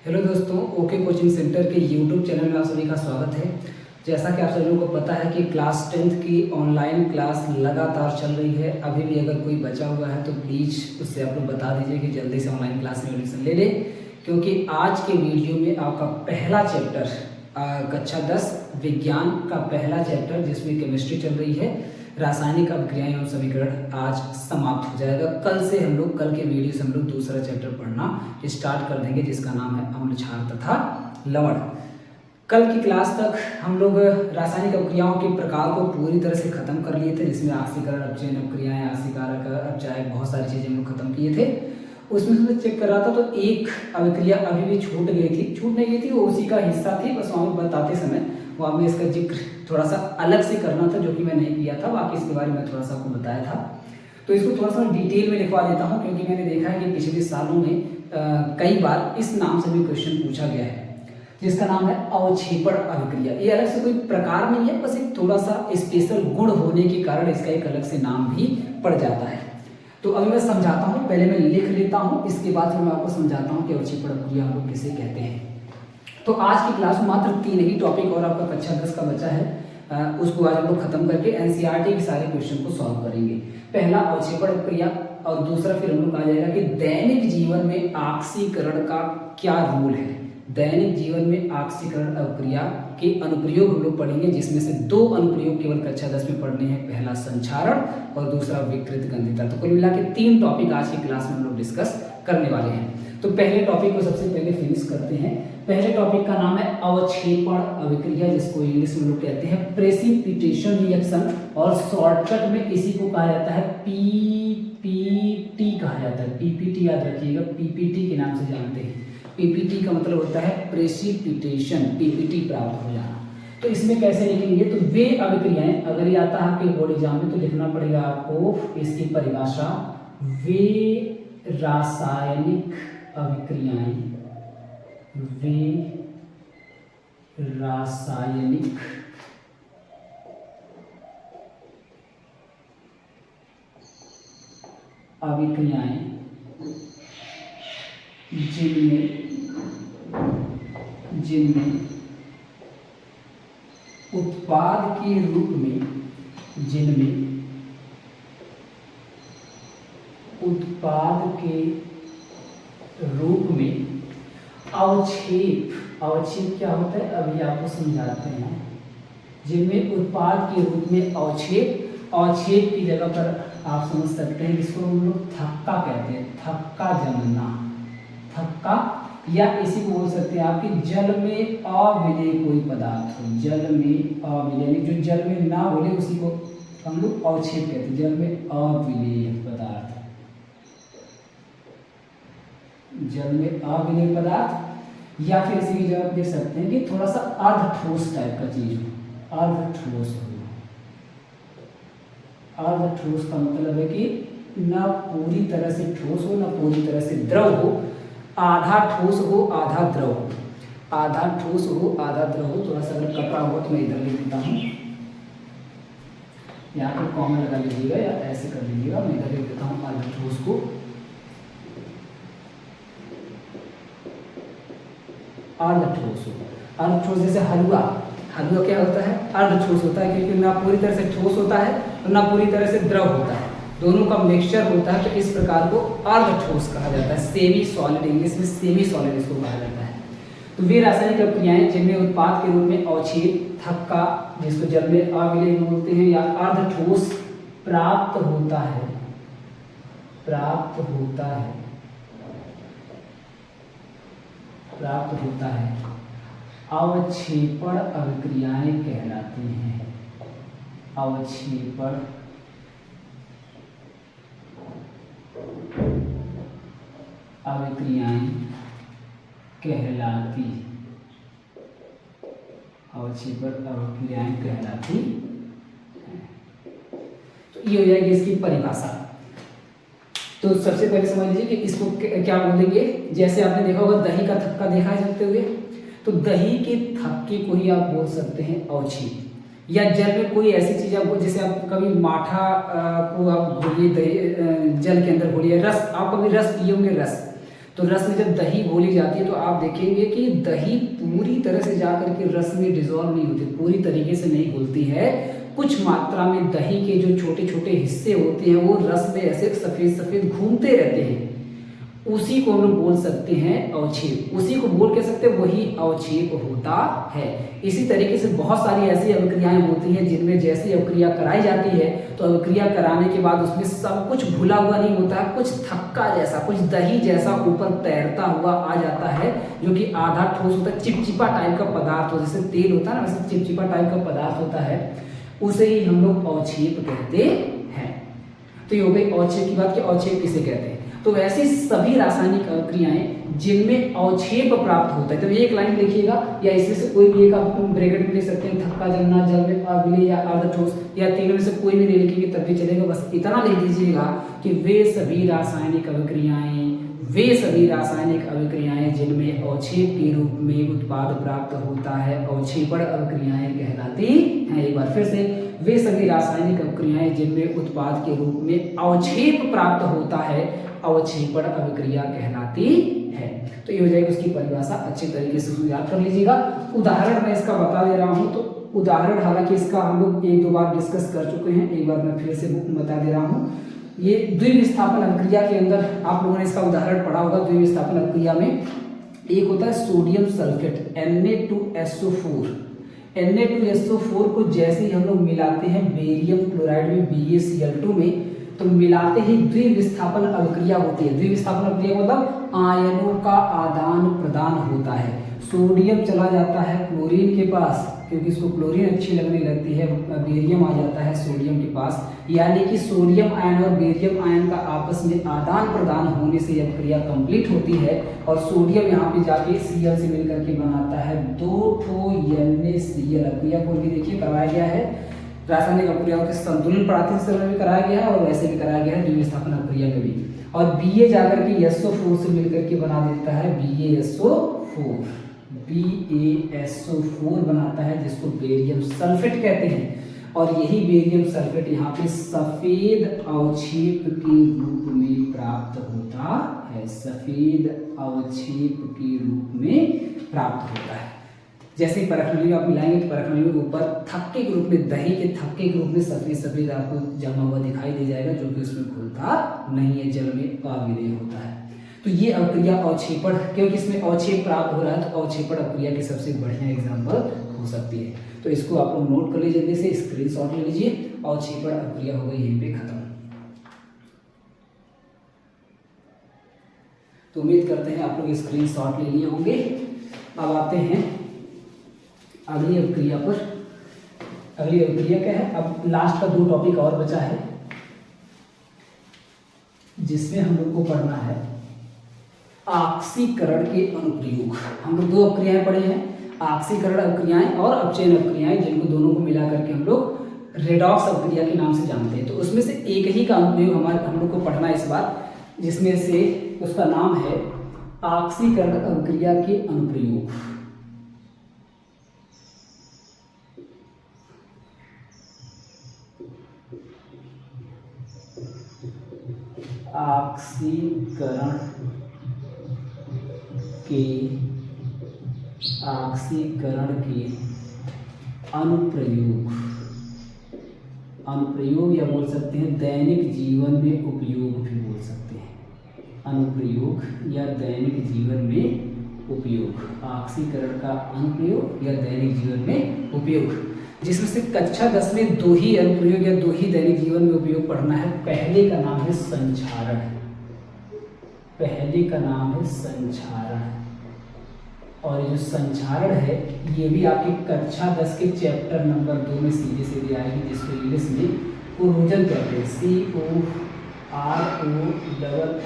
Hello दोस्तों, okay coaching centre के YouTube channel में आप सभी का स्वागत है। जैसा कि आप सभी लोगों को पता है कि क्लास 10th की ऑनलाइन क्लास लगातार चल रही है। अभी भी अगर कोई बचा हुआ है तो प्लीज़ उससे आप लोग बता दीजिए कि जल्दी से ऑनलाइन क्लास में एडमिशन ले लें, क्योंकि आज के वीडियो में आपका पहला चैप्टर कक्षा 10 विज्ञान का पहला चैप्टर जिसमें केमिस्ट्री चल रही है, रासायनिक अभिक्रियाएं एवं समीकरण आज समाप्त हो जाएगा। कल के वीडियो से हम लोग दूसरा चैप्टर पढ़ना स्टार्ट कर देंगे जिसका नाम है अम्ल क्षार तथा लवण। कल की क्लास तक हम लोग रासायनिक अभिक्रियाओं के प्रकार को पूरी तरह से खत्म कर लिए थे, जिसमें ऑक्सीकरण अपचयन अभिक्रियाएं, ऑक्सीकारक अपचायक, बहुत सारी चीजें हम लोग खत्म किए थे। उसमें से चेक कर रहा था तो एक अभिक्रिया अभी भी छूट नहीं गई थी, वो उसी का हिस्सा थी। बस वहाँ बताते समय वहाँ में इसका जिक्र थोड़ा सा अलग से करना था, जो कि मैं नहीं किया था। बाकी इसके बारे में थोड़ा सा आपको बताया था, तो इसको थोड़ा सा डिटेल में लिखवा देता हूँ, क्योंकि मैंने देखा है कि पिछले सालों में कई बार इस नाम से भी क्वेश्चन पूछा गया है, जिसका नाम है अवक्षेपण अभिक्रिया। ये अलग से कोई प्रकार नहीं है, बस एक थोड़ा सा स्पेशल गुण होने के कारण इसका एक अलग से नाम भी पड़ जाता है। तो अभी मैं समझाता हूँ, पहले मैं लिख लेता हूँ, इसके बाद फिर मैं आपको समझाता हूँ कि अवक्षेपण अभिक्रिया हम लोग किसे कहते हैं। तो आज की क्लास में मात्र 3 ही टॉपिक और आपका कक्षा 10 का बचा है, उसको आज हम लोग खत्म करके एनसीईआरटी के सारे क्वेश्चन को सॉल्व करेंगे। पहला अवक्षेपण अभिक्रिया और दूसरा फिर हम लोग आ जाएगा कि दैनिक जीवन में ऑक्सीकरण का क्या रोल है। दैनिक जीवन में ऑक्सीकरण अभिक्रिया के अनुप्रयोग हम लोग पढ़ेंगे, जिसमें से 2 अनुप्रयोग केवल कक्षा 10 में पढ़ने हैं, पहला संक्षारण और दूसरा विकृत गंधिता। तो कुल मिला के 3 टॉपिक आज की क्लास में हम लोग डिस्कस करने वाले हैं। तो पहले टॉपिक को सबसे पहले फिनिश करते हैं। पहले टॉपिक का नाम है अवक्षेपण अभिक्रिया, जिसको इंग्लिश में लोग कहते हैं प्रेसिपिटेशन रिएक्शन, और शॉर्टकट में इसी को कहा जाता है पीपीटी कहा जाता है। पीपीटी याद रखिएगा, पीपीटी के नाम से जानते हैं। पीपीटी का मतलब होता है प्रेसिपिटेशन, पीपीटी प्राप्त हो जाना। तो इसमें कैसे लिखेंगे, तो वे अभिक्रियाएं, अगर ये आता है आपके बोर्ड एग्जाम में तो लिखना पड़ेगा आपको इसकी परिभाषा, वे रासायनिक अभिक्रियाएं, वे रासायनिक अभिक्रियाएं जिनमें उत्पाद के रूप में अवक्षेप क्या होता है अभी आपको समझाते हैं। जिनमें उत्पाद के रूप में अवक्षेप की जगह पर आप समझ सकते हैं जिसको हम लोग थक्का कहते हैं, थक्का जमना, थक्का, या इसी को बोल सकते हैं आपकी जल में अविलेय कोई पदार्थ हो, जल में अविलेय, जो जल में ना बोले उसी को हम लोग अवक्षेप कहते हैं, जल में अविलेय पदार्थ, जल में अविलेय पदार्थ। या फिर इसी की जगह देख सकते हैं कि थोड़ा सा अर्धठोस टाइप का चीज हो, अर्धठोस हो। अर्धठोस का मतलब है कि ना पूरी तरह से ठोस हो ना पूरी तरह से द्रव हो, आधा ठोस हो आधा द्रव हो, आधा ठोस हो आधा द्रव हो। थोड़ा सा अगर कपड़ा हो तो मैं इधर लिख देता हूँ, यहाँ पर कॉमा लगा लीजिएगा या ऐसे कर लीजिएगा, मैं इधर लिख देता हूँ अर्धठोस को। अर्धठोस हो, अर्धठोस जैसे हलवा क्या होता है, अर्धठोस होता है, क्योंकि ना पूरी तरह से ठोस होता है और ना पूरी तरह से द्रव होता है, दोनों का मिक्सचर होता है। तो इस प्रकार को अर्धठोस कहा जाता है, सेमी सॉलिड, इंग्लिश में सेमी सॉलिड इसको कहा जाता है। तो वे रासायनिक अभिक्रियाएं जिनमें उत्पाद के रूप में अवक्षेप, थक्का, जिसको जल में अविलेय बोलते हैं, या अर्धठोस प्राप्त होता है, अवक्षेपण अभिक्रियाएं कहलाती हैं। अवक्षेपण अभिक्रियाएं कहलाती हैं। तो ये हो जाएगी इसकी परिभाषा। तो सबसे पहले समझ लीजिए कि इसको क्या बोलेंगे। जैसे आपने देखा होगा दही का थक्का देखा है चलते हुए, तो दही के थक्के को ही आप बोल सकते हैं अवक्षेप। या जल में कोई ऐसी चीज आपको, जैसे आप कभी माठा को आप घोलिए जल के अंदर घोलिए, रस आप कभी रस पिए होंगे, रस, तो रस में जब दही घोली जाती है तो आप देखेंगे कि दही पूरी तरह से जा करके रस में डिजॉल्व नहीं होती, पूरी तरीके से नहीं घुलती है। कुछ मात्रा में दही के जो छोटे छोटे हिस्से होते हैं वो रस में ऐसे सफ़ेद सफ़ेद घूमते रहते हैं, उसी को हम लोग बोल सकते हैं अवक्षेप। उसी को बोल कह सकते हैं, वही अवक्षेप होता है। इसी तरीके से बहुत सारी ऐसी अभिक्रियाएं होती हैं जिनमें जैसी अभिक्रिया कराई जाती है तो अभिक्रिया कराने के बाद उसमें सब कुछ घुला हुआ नहीं होता है, कुछ थक्का जैसा, कुछ दही जैसा ऊपर तैरता हुआ आ जाता है, जो कि आधा ठोस होता है, चिपचिपा टाइप का पदार्थ हो, जैसे तेल होता है ना वैसे चिपचिपा टाइप का पदार्थ होता है, उसे ही हम लोग अवक्षेप कहते हैं। तो ये हो गई अवक्षेप की बात कि अवक्षेप किसे कहते हैं। तो वैसे सभी रासायनिक अभिक्रियाएं जिनमें अवक्षेप प्राप्त होता है, तो एक लाइन लिखिएगा या इसमें से कोई भी एक आप ब्रैकेट में लिख सकते हैं, थक्का जलना, जल में अविलेय या अर्धठोस, या तीनों में से कोई भी नहीं लिखेंगे तब भी चलेगा, बस इतना लिख दीजिएगा कि वे सभी रासायनिक अभिक्रियाएं जिनमें अवक्षेप के रूप में उत्पाद प्राप्त होता है अवक्षेपण अभिक्रियाएं कहलाती हैं। एक बार फिर से, वे सभी रासायनिक अभिक्रियाएं जिनमें उत्पाद के रूप में अवक्षेप प्राप्त होता है अवक्षेपण अभिक्रिया कहलाती है। तो ये हो जाएगी उसकी परिभाषा, अच्छे तरीके से याद कर लीजिएगा। उदाहरण मैं इसका बता दे रहा हूं, तो उदाहरण हालांकि इसका हम लोग एक दो बार डिस्कस कर चुके हैं, एक बार मैं फिर से बता दे रहा हूं। ये द्विविस्थापन अभिक्रिया के अंदर आप लोगों ने इसका उदाहरण पढ़ा होगा। द्विविस्थापन अभिक्रिया में एक होता है सोडियम सल्फेट Na2SO4। Na2SO4 को जैसे ही हम लोग मिलाते हैं बेरियम क्लोराइड में BaCl2 में, तो मिलाते ही द्विविस्थापन अभिक्रिया होती है। द्विविस्थापन अभिक्रिया मतलब आयनों का आदान प्रदान होता है। सोडियम चला जाता है क्लोरीन के पास, क्योंकि इसको क्लोरीन अच्छी लगने लगती है, बेरियम आ जाता है सोडियम के पास, यानी कि सोडियम आयन और बेरियम आयन का आपस में आदान प्रदान होने से यह क्रिया कंप्लीट होती है। और सोडियम यहाँ पे जाके Cl से मिलकर के बनाता है 2 NaCl। अभिक्रिया को भी देखिए करवाया गया है, रासायनिक अभिक्रियाओं के संतुलन प्राथमिक स्तर में कराया गया है और वैसे भी कराया गया है द्विविस्थापन अभिक्रिया में भी। और Ba जाकर के SO4 से मिलकर के बना देता है BaSO4 बनाता है, जिसको बेरियम सल्फेट कहते हैं। और यही बेरियम सल्फेट यहाँ पे सफेद अवक्षेप के रूप में प्राप्त होता है, सफेद अवक्षेप के रूप में प्राप्त होता है। जैसे ही परखनली आप मिलाएंगे तो परखनली के ऊपर थक्के के रूप में, दही के थक्के के रूप में सफेद सफेद आपको जमा हुआ दिखाई दे जाएगा, जो कि उसमें घुलता नहीं है, जल में अविलेय होता है। तो ये अभिक्रिया अवक्षेपण, क्योंकि इसमें अवक्षेप प्राप्त हो रहा है तो अवक्षेपण अभिक्रिया की सबसे बढ़िया एग्जाम्पल हो सकती है। तो इसको आप लोग नोट कर लीजिए, जल्दी से स्क्रीनशॉट ले लीजिए। अवक्षेपण अभिक्रिया हो गई यहीं पे खत्म। तो उम्मीद करते हैं आप लोग स्क्रीनशॉट ले लिए होंगे। अब आते हैं अगली अभिक्रिया पर। अगली अभिक्रिया क्या है, अब लास्ट का 2 टॉपिक और बचा है जिसमें हम लोग को पढ़ना है ऑक्सीकरण के अनुप्रयोग। हम लोग 2 अभिक्रियाएं पढ़े हैं, ऑक्सीकरण अभिक्रियाएं और अपचयन अभिक्रियाएं, जिनको दोनों को मिला करके हम लोग रेडॉक्स अभिक्रिया के नाम से जानते हैं। तो उसमें से एक ही का अनुप्रयोग हम लोग को पढ़ना है इस बार, जिसमें से उसका नाम है ऑक्सीकरण अभिक्रिया के अनुप्रयोग। ऑक्सीकरण के अनुप्रयोग या बोल सकते हैं दैनिक जीवन में उपयोग भी बोल सकते हैं। अनुप्रयोग या दैनिक जीवन में उपयोग, ऑक्सीकरण का अनुप्रयोग या दैनिक जीवन में उपयोग, जिसमें से कक्षा 10 में 2 ही अनुप्रयोग या 2 ही दैनिक जीवन में उपयोग पढ़ना है। पहले का नाम है संक्षारण, पहले का नाम है संक्षारण। और ये जो संक्षारण है ये भी आपकी कक्षा 10 के चैप्टर नंबर 2 में सीधे सीधे आएगी, जिसको इंग्लिश में कोरोजन कहते हैं,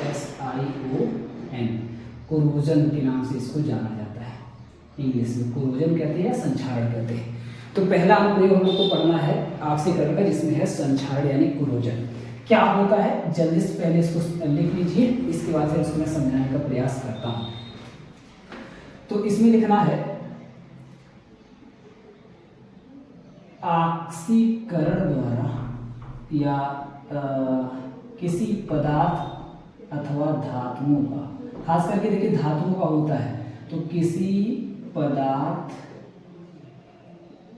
COROSSION, कोरोजन के नाम से इसको जाना जाता है। इंग्लिश में कोरोजन कहते हैं या संक्षारण कहते हैं। तो पहला अनुप्रयोग हम लोग को पढ़ना है ऑक्सीकरण का, जिसमें है संक्षारण यानी कोरोजन। क्या होता है जल्दी से पहले इसको लिख लीजिए, इसके बाद फिर इसको मैं समझाने का प्रयास करता हूं। तो इसमें लिखना है ऑक्सीकरण द्वारा या किसी पदार्थ अथवा धातुओं का खास करके देखिए धातुओं का होता है, तो किसी पदार्थ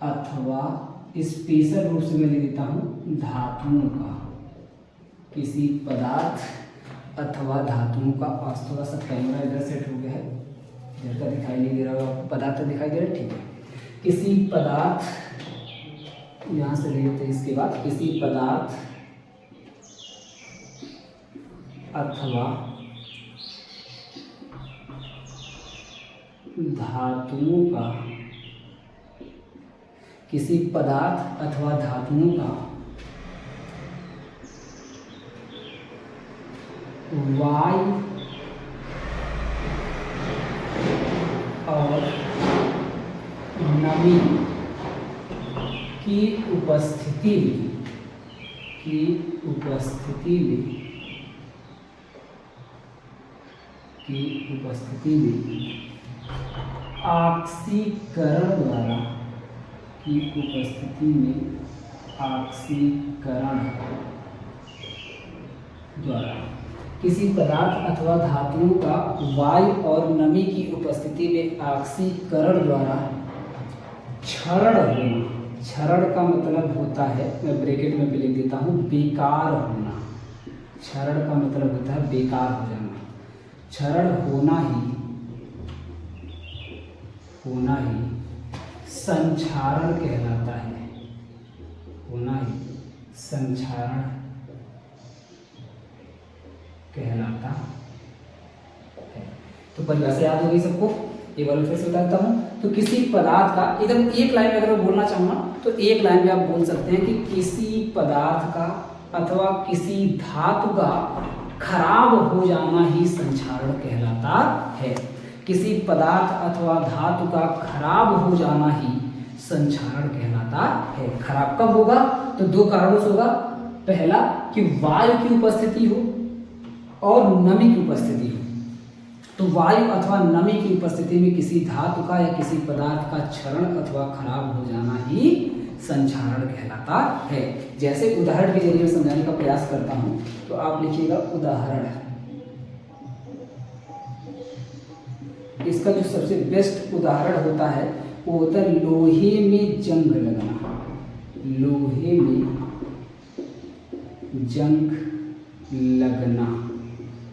अथवा स्पेशल रूप से मैं ले लेता हूँ धातुओं का, किसी पदार्थ अथवा धातुओं का। आज थोड़ा सा कैमरा इधर सेट हो गया है, इधर का दिखाई नहीं दे रहा होगा आपको, पदार्थ तो दिखाई दे रहा है, ठीक है। किसी पदार्थ, यहाँ से ले लेते हैं इसके बाद, किसी पदार्थ अथवा धातुओं का, किसी पदार्थ अथवा धातुओं का वायु और नमी की उपस्थिति में ऑक्सीकरण द्वारा, की उपस्थिति में ऑक्सीकरण द्वारा किसी पदार्थ अथवा धातुओं का वायु और नमी की उपस्थिति में ऑक्सीकरण द्वारा क्षरण होना। क्षरण का मतलब होता है, मैं ब्रैकेट में भी लिख देता हूँ, बेकार होना। क्षरण का मतलब होता है बेकार हो जाना। क्षरण होना ही संक्षारण कहलाता है, होना ही संक्षारण कहलाता है। तो परिभाषा याद हो गई सबको, एक बार फिर से बताता हूँ। तो किसी पदार्थ का, एकदम एक लाइन में अगर मैं बोलना चाहूँगा तो एक लाइन में आप बोल सकते हैं कि किसी पदार्थ का अथवा किसी धातु का खराब हो जाना ही संक्षारण कहलाता है। किसी पदार्थ अथवा धातु का खराब हो जाना ही संक्षारण कहलाता है। खराब कब होगा? तो दो कारणों से होगा। पहला कि वायु की उपस्थिति हो और नमी की उपस्थिति हो। तो वायु अथवा नमी की उपस्थिति में किसी धातु का या किसी पदार्थ का क्षरण अथवा खराब हो जाना ही संक्षारण कहलाता है। जैसे उदाहरण के जरिए समझाने का प्रयास करता हूं, तो आप लिखिएगा उदाहरण। इसका जो सबसे बेस्ट उदाहरण होता है वो होता है लोहे में जंग लगना। लोहे में जंग लगना,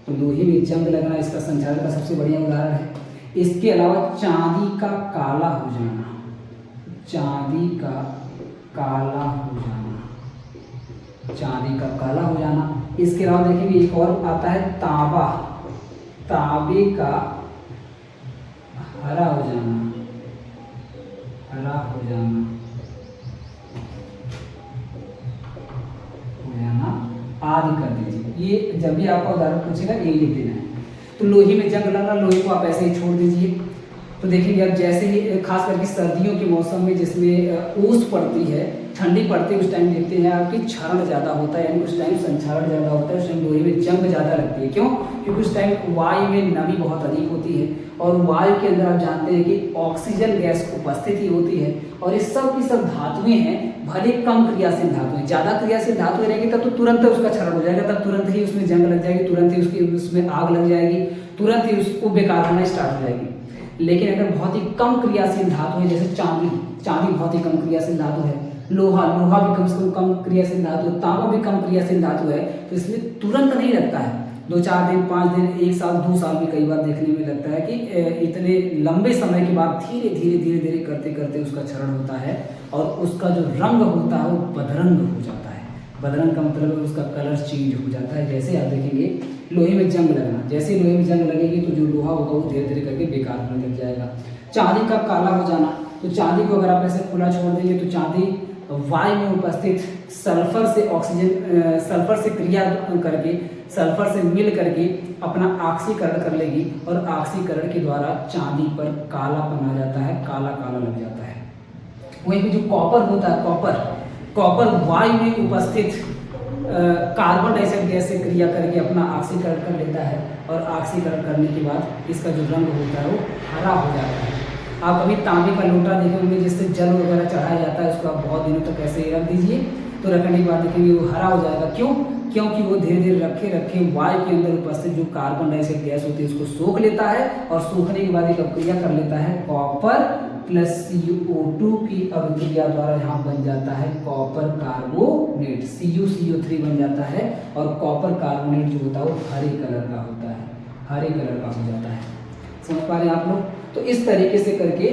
तो लोहे में जंग लगना इसका संक्षारण का सबसे बढ़िया उदाहरण है। इसके अलावा चांदी का काला हो जाना, चांदी का काला हो जाना, चांदी का काला हो जाना। इसके अलावा देखेंगे एक और आता है तांबा, तांबे का हरा हो जाना, हरा हो जाना, आदि कर दीजिए। ये जब भी आपका उदाहरण पूछेगा ये लिख देना है। तो लोहे में जंग लगना, लोहे को आप ऐसे ही छोड़ दीजिए। तो देखेंगे अब जैसे ही खास करके सर्दियों के मौसम में जिसमें ओस पड़ती है, ठंडी पड़ती है, उस टाइम देखते हैं आपकी क्षरण ज़्यादा होता है, यानी उस टाइम संक्षारण ज़्यादा होता है, उस टाइम लोहे में जंग ज़्यादा लगती है। क्यों? क्योंकि उस टाइम वायु में नमी बहुत अधिक होती है और वायु के अंदर आप जानते हैं कि ऑक्सीजन गैस उपस्थिति होती है और ये सब की सब धातुएं हैं, भले कम क्रियाशील धातुएं। ज़्यादा क्रियाशील धातुएं रहेंगी तब तो तुरंत उसका क्षरण हो जाएगा, तब तुरंत ही उसमें जंग लग जाएगी, तुरंत ही उसमें आग लग जाएगी, तुरंत ही उसको बेकार होना स्टार्ट हो जाएगी। लेकिन अगर बहुत ही कम क्रियाशील धातु है, जैसे चांदी, चांदी बहुत ही कम क्रियाशील धातु है, लोहा, लोहा भी कम से कम क्रियाशील धातु है, तांबा भी कम क्रियाशील धातु है, तो इसमें तुरंत नहीं लगता है। 2-4 दिन, 5 दिन, 1 साल, 2 साल भी कई बार देखने में लगता है कि इतने लंबे समय के बाद धीरे धीरे धीरे धीरे करते करते उसका क्षरण होता है और उसका जो रंग होता है वो बदरंग हो जाता है। बदरंग का मतलब है उसका कलर चेंज हो जाता है। जैसे आप देखेंगे लोहे में जंग लगना, जैसे लोहे में जंग लगेगी तो जो लोहा होगा वो धीरे धीरे करके बेकार होने लग जाएगा। चांदी का काला हो जाना, तो चांदी को अगर आप ऐसे खुला छोड़ देंगे तो चांदी वायु में उपस्थित सल्फर से ऑक्सीजन, सल्फर से क्रिया करके, सल्फर से मिल करके अपना ऑक्सीकरण कर लेगी और ऑक्सीकरण के द्वारा चांदी पर कालापन आ जाता है, काला काला लग जाता है। वहीं पे जो कॉपर होता है, कॉपर वायु में उपस्थित कार्बन डाइऑक्साइड गैस से क्रिया करके अपना ऑक्सीकरण कर लेता है और ऑक्सीकरण करने के बाद इसका जो रंग होता है वो हरा हो जाता है। आप अभी तांबे का लोटा देखे होंगे जिससे जल वगैरह चढ़ाया जाता है, उसको आप बहुत दिनों तक ऐसे ही रख दीजिए, तो रखने के बाद देखेंगे वो हरा हो जाएगा। क्यों? क्योंकि वो धीरे धीरे रखे रखे वायु के अंदर उपस्थित जो कार्बन डाइऑक्साइड गैस होती है उसको सोख लेता है और सोखने के बाद एक अभिक्रिया कर लेता है कॉपर प्लस CO2 की अभिक्रिया द्वारा यहाँ बन जाता है कॉपर कार्बोनेट, CuCO3 बन जाता है और कॉपर कार्बोनेट जो होता है वो हरे कलर का होता है, हरे कलर का हो जाता है। समझ पा रहे हैं आप लोग? तो इस तरीके से करके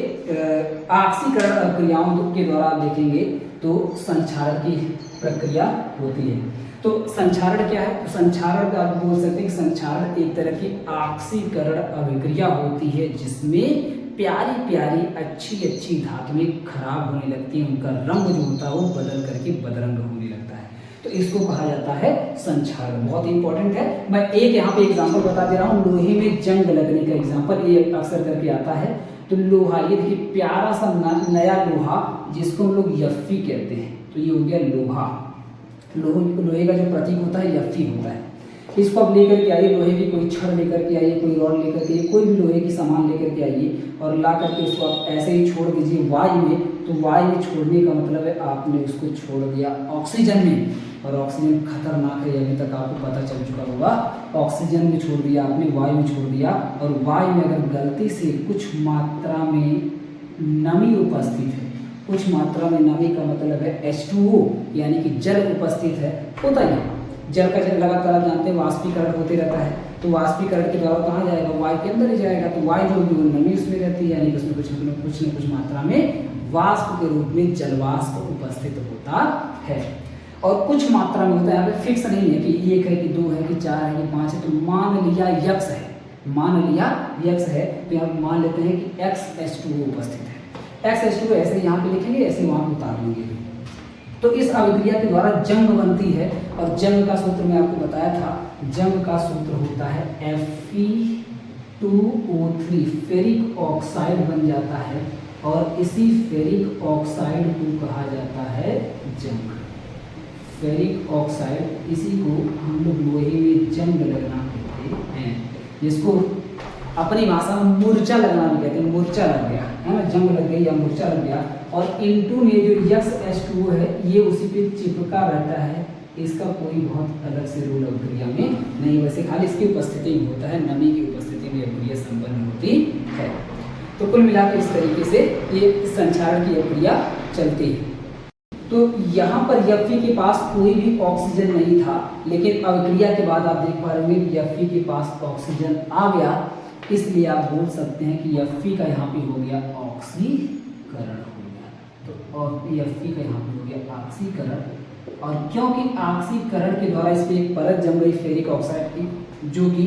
ऑक्सीकरण अभिक्रियाओं के द्वारा आप देखेंगे तो संक्षारण की प्रक्रिया होती है। तो संक्षारण क्या है? तो संक्षारण का आप बोल सकते हैं कि संक्षारण एक तरह की ऑक्सीकरण अभिक्रिया होती है जिसमें प्यारी प्यारी अच्छी अच्छी धातुएं खराब होने लगती हैं, उनका रंग जो होता है वो बदल करके बदरंग होने लगता है, तो इसको कहा जाता है संक्षारण। बहुत इंपॉर्टेंट है। मैं एक यहाँ पे एग्जांपल बता दे रहा हूँ, लोहे में जंग लगने का एग्जांपल ये अक्सर करके आता है। तो लोहा, ये देखिए प्यारा सा नया लोहा जिसको हम लोग यफ्फी कहते हैं, तो ये हो गया लोहा। लोहे का जो प्रतीक होता है यफ्फी होता है। इसको आप लेकर के आइए, लोहे की कोई छड़ लेकर के आइए, कोई रॉड लेकर के आइए, कोई भी लोहे की सामान लेकर के आइए और ला करके उसको आप ऐसे ही छोड़ दीजिए वायु में, तो वायु में छोड़ने का मतलब है आपने उसको छोड़ दिया ऑक्सीजन में, और ऑक्सीजन खतरनाक है, अभी तक आपको पता चल चुका होगा। ऑक्सीजन में छोड़ दिया आपने, वायु में छोड़ दिया, और वायु में अगर गलती से कुछ मात्रा में नमी उपस्थित है, कुछ मात्रा में नमी का मतलब है H2O यानी कि जल उपस्थित है, होता ही है। जल का जल लगातार आप जानते हैं वाष्पीकरण होते रहता है, तो वाष्पीकरण के द्वारा कहाँ जाएगा? वायु के अंदर ही जाएगा। तो वायु जो नमी उसमें रहती है, यानी कि उसमें कुछ न कुछ मात्रा में वाष्प के रूप में जलवाष्प उपस्थित होता है, और कुछ मात्रा में होता है। यहाँ पे फिक्स नहीं है कि 1 है कि 2 है कि 4 है कि 5 है। तो मान लिया यक्स है, मान लिया यक्स है, तो यहाँ मान लेते हैं कि XH2O उपस्थित है। XH2O ऐसे यहाँ पे लिखेंगे, ऐसे वहाँ पे उतार लेंगे। तो इस अभिक्रिया के द्वारा जंग बनती है, और जंग का सूत्र मैं आपको बताया था, जंग का सूत्र होता है Fe2O3, फेरिक ऑक्साइड बन जाता है, और इसी फेरिक ऑक्साइड को कहा जाता है जंग। फेरिक ऑक्साइड, इसी को हम लोग लोहे में जंग लगना कहते हैं, जिसको अपनी भाषा में मूर्छा लगना भी कहते हैं। मूर्छा लग गया है ना, जंग लग गई या मूर्छा लग गया, और इनटू में जो XH2O है ये उसी पे चिपका रहता है। इसका कोई बहुत अलग से रोल अभिक्रिया में नहीं, वैसे खाली इसकी उपस्थिति में होता है, नमी की उपस्थिति में अभिक्रिया संपन्न होती है। तो कुल मिलाकर इस तरीके से ये संक्षारण की अभिक्रिया चलती है। तो यहाँ पर यफ्फी के पास कोई भी ऑक्सीजन नहीं था, लेकिन अभिक्रिया के बाद आप देख पा रहे होंगे यफ्फी के पास ऑक्सीजन आ गया, इसलिए आप बोल सकते हैं कि यफ्फी का यहाँ पे हो गया ऑक्सीकरण हो गया। तो और यफ्फी का यहाँ पे हो गया ऑक्सीकरण, और क्योंकि ऑक्सीकरण के द्वारा इस पे एक परत जम गई फेरिक ऑक्साइड की, जो कि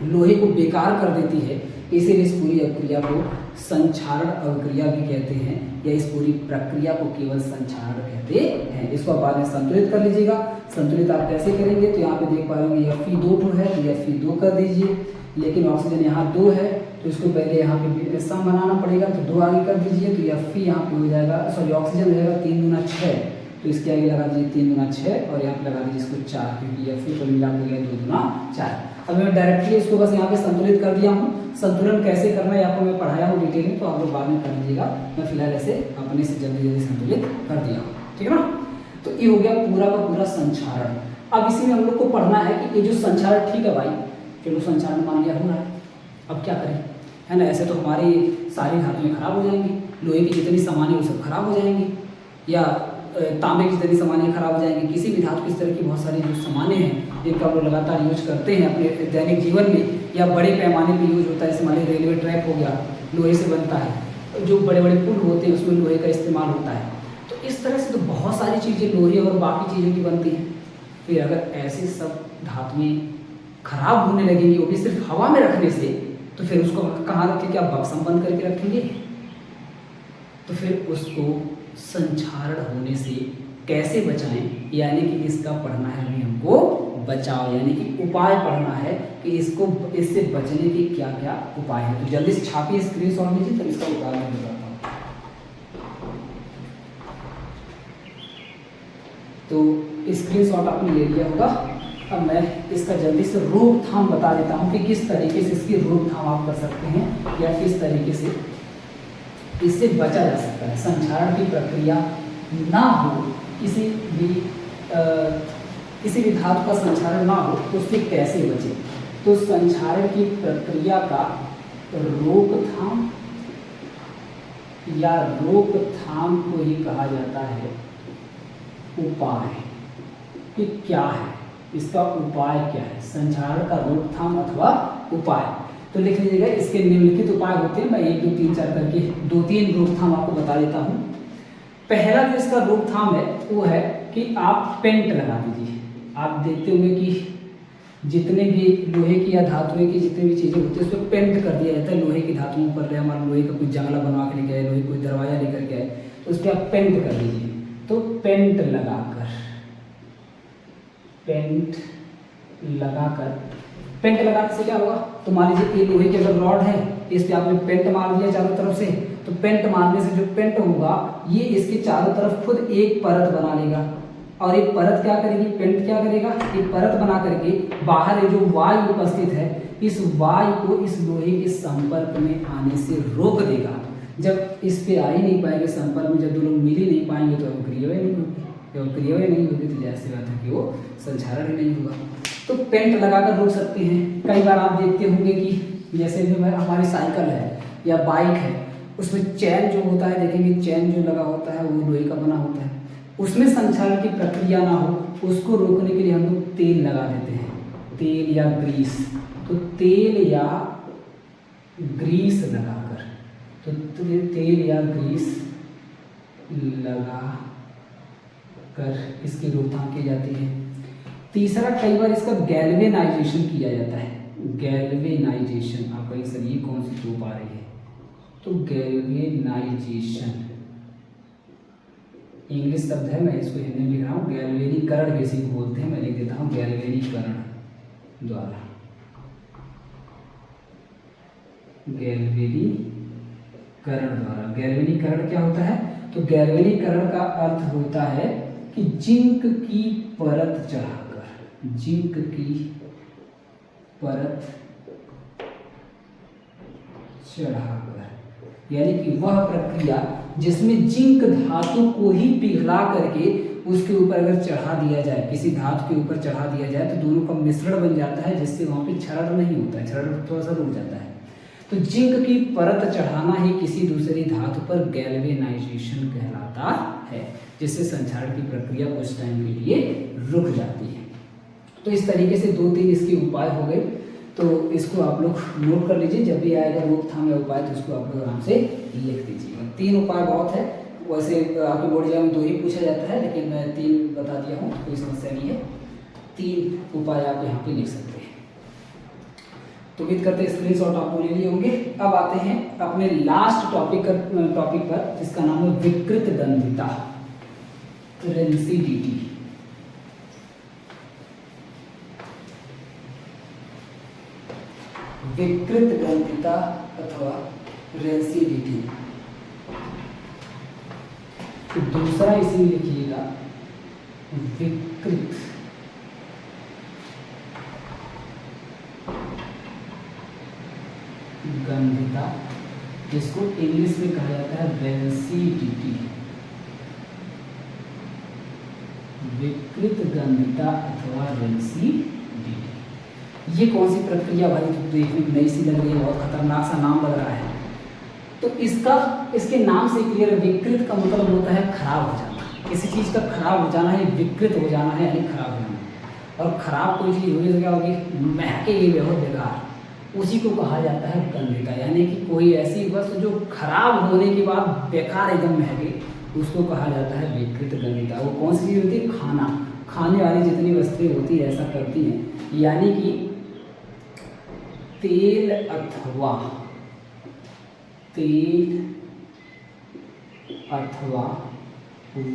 लोहे को बेकार कर देती है, इसीलिए इस पूरी अभिक्रिया को संक्षारण अभिक्रिया भी कहते हैं, या इस पूरी प्रक्रिया को केवल संक्षारण कहते हैं। इसको आप बाद में संतुलित कर लीजिएगा। संतुलित आप कैसे करेंगे? तो यहाँ पे देख पा रहे होंगे Fe2 है, तो Fe2 कर दीजिए, लेकिन ऑक्सीजन यहाँ 2 है, तो इसको पहले यहाँ पे सम बनाना पड़ेगा, तो 2 आगे कर दीजिए, तो Fe यहाँ पे हो जाएगा, सॉरी ऑक्सीजन हो जाएगा 3 दूना 6, तो इसके आगे लगा दीजिए 3 दूना 6, और यहाँ पे लगा दीजिए इसको 4, क्योंकि Fe को मिला हो गया 2 दूना 4। अब मैं डायरेक्टली इसको बस यहाँ पे संतुलित कर दिया हूँ। संतुलन कैसे करना है आपको मैं पढ़ाया हूँ डिटेल में, तो आप लोग बाद में कर लीजिएगा। मैं फिलहाल ऐसे अपने से जल्दी जल्दी संतुलित कर दिया हूँ, ठीक है ना। तो ये हो गया पूरा का पूरा संक्षारण। अब इसी में हम लोग को पढ़ना है कि ये जो संक्षारण, ठीक है भाई चलो संक्षारण मान लिया हो रहा है, अब क्या करें, है ना। ऐसे तो हमारी सारी धातुएं खराब हो जाएंगी, लोहे की जितनी सामान है वो सब खराब हो जाएंगी, या तांबे की जितनी सामानें खराब हो जाएंगी। किसी भी धातु, इस तरह की बहुत सारी जो सामानें हैं जिनका हम लोग लगातार यूज करते हैं अपने दैनिक जीवन में, या बड़े पैमाने पर यूज होता है, जैसे मान लीजिए रेलवे ट्रैक हो गया, लोहे से बनता है, जो बड़े बड़े पुल होते हैं उसमें लोहे का इस्तेमाल होता है। तो इस तरह से तो बहुत सारी चीज़ें लोहे और बाकी चीज़ों की बनती हैं। फिर अगर ऐसे सब धातुएं खराब होने लगेंगी, वो भी सिर्फ हवा में रखने से, तो फिर उसको कहाँ रखें? क्या बक्सम बंद करके रखेंगे? तो फिर उसको संक्षारण होने से कैसे बचाएं, यानी कि इसका पढ़ना है अभी हमको बचाव, यानी कि उपाय पढ़ना है कि इससे बचने के क्या क्या उपाय हैं। तो जल्दी से छापिए, स्क्रीनशॉट लीजिए, तो इसका उपाय मैं बताता हूँ। तो स्क्रीनशॉट आपने ले लिया होगा। अब मैं इसका जल्दी से रोकथाम बता देता हूँ कि किस तरीके से इसकी रोकथाम आप कर सकते हैं, या किस तरीके से इससे बचा जा सकता है। संक्षारण की प्रक्रिया ना हो किसी भी किसी भी धातु का संक्षारण ना हो तो उससे कैसे बचे। तो संक्षारण की प्रक्रिया का रोकथाम या रोकथाम को ही कहा जाता है उपाय। कि क्या है इसका उपाय, क्या है संक्षारण का रोकथाम अथवा उपाय। तो लिख लीजिएगा, इसके निम्नलिखित उपाय होते हैं। मैं 1 2 3 4 करके 2-3 रोकथाम आपको बता देता हूँ। पहला जो इसका रोकथाम है वो है कि आप पेंट लगा दीजिए। आप देखते होंगे कि जितने भी लोहे की या धातुएं की जितनी भी चीज़ें होती है उस पर पेंट कर दिया जाता है। लोहे की धातुओं पर हमारा लोहे का कुछ जंगला बनवा के लेके आए, लोहे कोई दरवाजा लेकर के आए तो उस पर आप पेंट कर दीजिए। तो पेंट लगाकर पेंट लगाने से क्या होगा, तो मान लीजिए ये लोहे की अगर रॉड है इस पे आपने पेंट मार दिया चारों तरफ से, तो पेंट मारने से जो पेंट होगा ये इसके चारों तरफ खुद एक परत बना लेगा। और ये परत क्या करेगी, पेंट क्या करेगा, ये परत बना करके बाहर ये जो वायु उपस्थित है इस वायु को इस लोहे के संपर्क में आने से रोक देगा। जब इस पे आ ही नहीं पाएंगे संपर्क में, जब दो लोग मिल ही नहीं पाएंगे तो क्रिया नहीं होगी। जब क्रिया नहीं होगी तो जैसे बात है कि वो संक्षारण ही नहीं होगा। तो पेंट लगाकर रोक सकते हैं। कई बार आप देखते होंगे कि जैसे भी हमारी साइकिल है या बाइक है उसमें चैन जो होता है, देखेंगे चैन जो लगा होता है वो लोहे का बना होता है। उसमें संक्षारण की प्रक्रिया ना हो उसको रोकने के लिए हम लोग तेल लगा देते हैं, तेल या ग्रीस। तो तेल या ग्रीस लगाकर, तो तेल या ग्रीस लगा कर इसकी रोकथाम की जाती है। तीसरा, कई बार इसका गैल्वेनाइजेशन किया जाता है। गैल्वेनाइजेशन, आप कहीं सर ये कौन सी ट्यूब आ रही है, तो गैल्वेनाइजेशन इंग्लिश शब्द है, मैं इसको हिंदी में लिख रहा हूँ। गैल्वेनीकरण बेसिक बोलते हैं, मैं लिख देता हूँ गैल्वेनीकरण द्वारा। गैल्वेनीकरण क्या होता है, तो गैल्वेनीकरण का अर्थ होता है कि जिंक की परत चढ़ाकर, जिंक की परत चढ़ाकर, यानी कि वह प्रक्रिया जिसमें जिंक धातु को ही पिघला करके उसके ऊपर अगर चढ़ा दिया जाए, किसी धातु के ऊपर चढ़ा दिया जाए तो दोनों का मिश्रण बन जाता है जिससे वहाँ पे क्षरण नहीं होता है, क्षरण थोड़ा सा रुक जाता है। तो जिंक की परत चढ़ाना ही किसी दूसरी धातु पर गैल्वेनाइजेशन कहलाता है, जिससे संक्षारण की प्रक्रिया कुछ टाइम के लिए रुक जाती है। तो इस तरीके से 2-3 इसके उपाय हो गए। तो इसको आप लोग नोट कर लीजिए, जब भी आएगा रोकथाम या उपाय तो इसको आप लोग आराम से लिख दीजिएगा। 3 उपाय बहुत है, वैसे आपके बोर्ड एग्जाम में 2 ही पूछा जाता है, लेकिन मैं 3 बता दिया हूँ, कोई समस्या नहीं है। 3 उपाय आप यहाँ पे लिख सकते हैं। तो उम्मीद करते हैं स्क्रीनशॉट आपको ले लिए होंगे। अब आते हैं अपने लास्ट टॉपिक पर, जिसका नाम है विकृत गंधिता, रेंसिडिटी। विकृत गंधिता अथवा रेंसिडिटी। तो दूसरा इसी लिखिएगा विकृत गंधिता, जिसको इंग्लिश में कहा जाता है रेंसिडिटी। विकृत गंधिता अथवा रेंसिडिटी। ये कौन सी प्रक्रिया भाई, तो देखने में नई सी लग रही है, बहुत खतरनाक सा नाम लग रहा है। तो इसके नाम से क्लियर, विकृत का मतलब होता है खराब हो जाना, किसी चीज़ का खराब हो जाना है, विकृत हो जाना है यानी खराब हो जाना। और खराब कोई चीज़ होगी तो क्या होगी, महकेगी बहुत बेकार, उसी को कहा जाता है गंधिता। यानी कि कोई ऐसी वस्तु जो खराब होने के बाद बेकार एकदम महके, उसको कहा जाता है विकृत गंधिता। वो कौन सी चीज़ होती है, खाने वाली जितनी वस्तुएं होती है ऐसा करती हैं। यानी कि तेल अथवा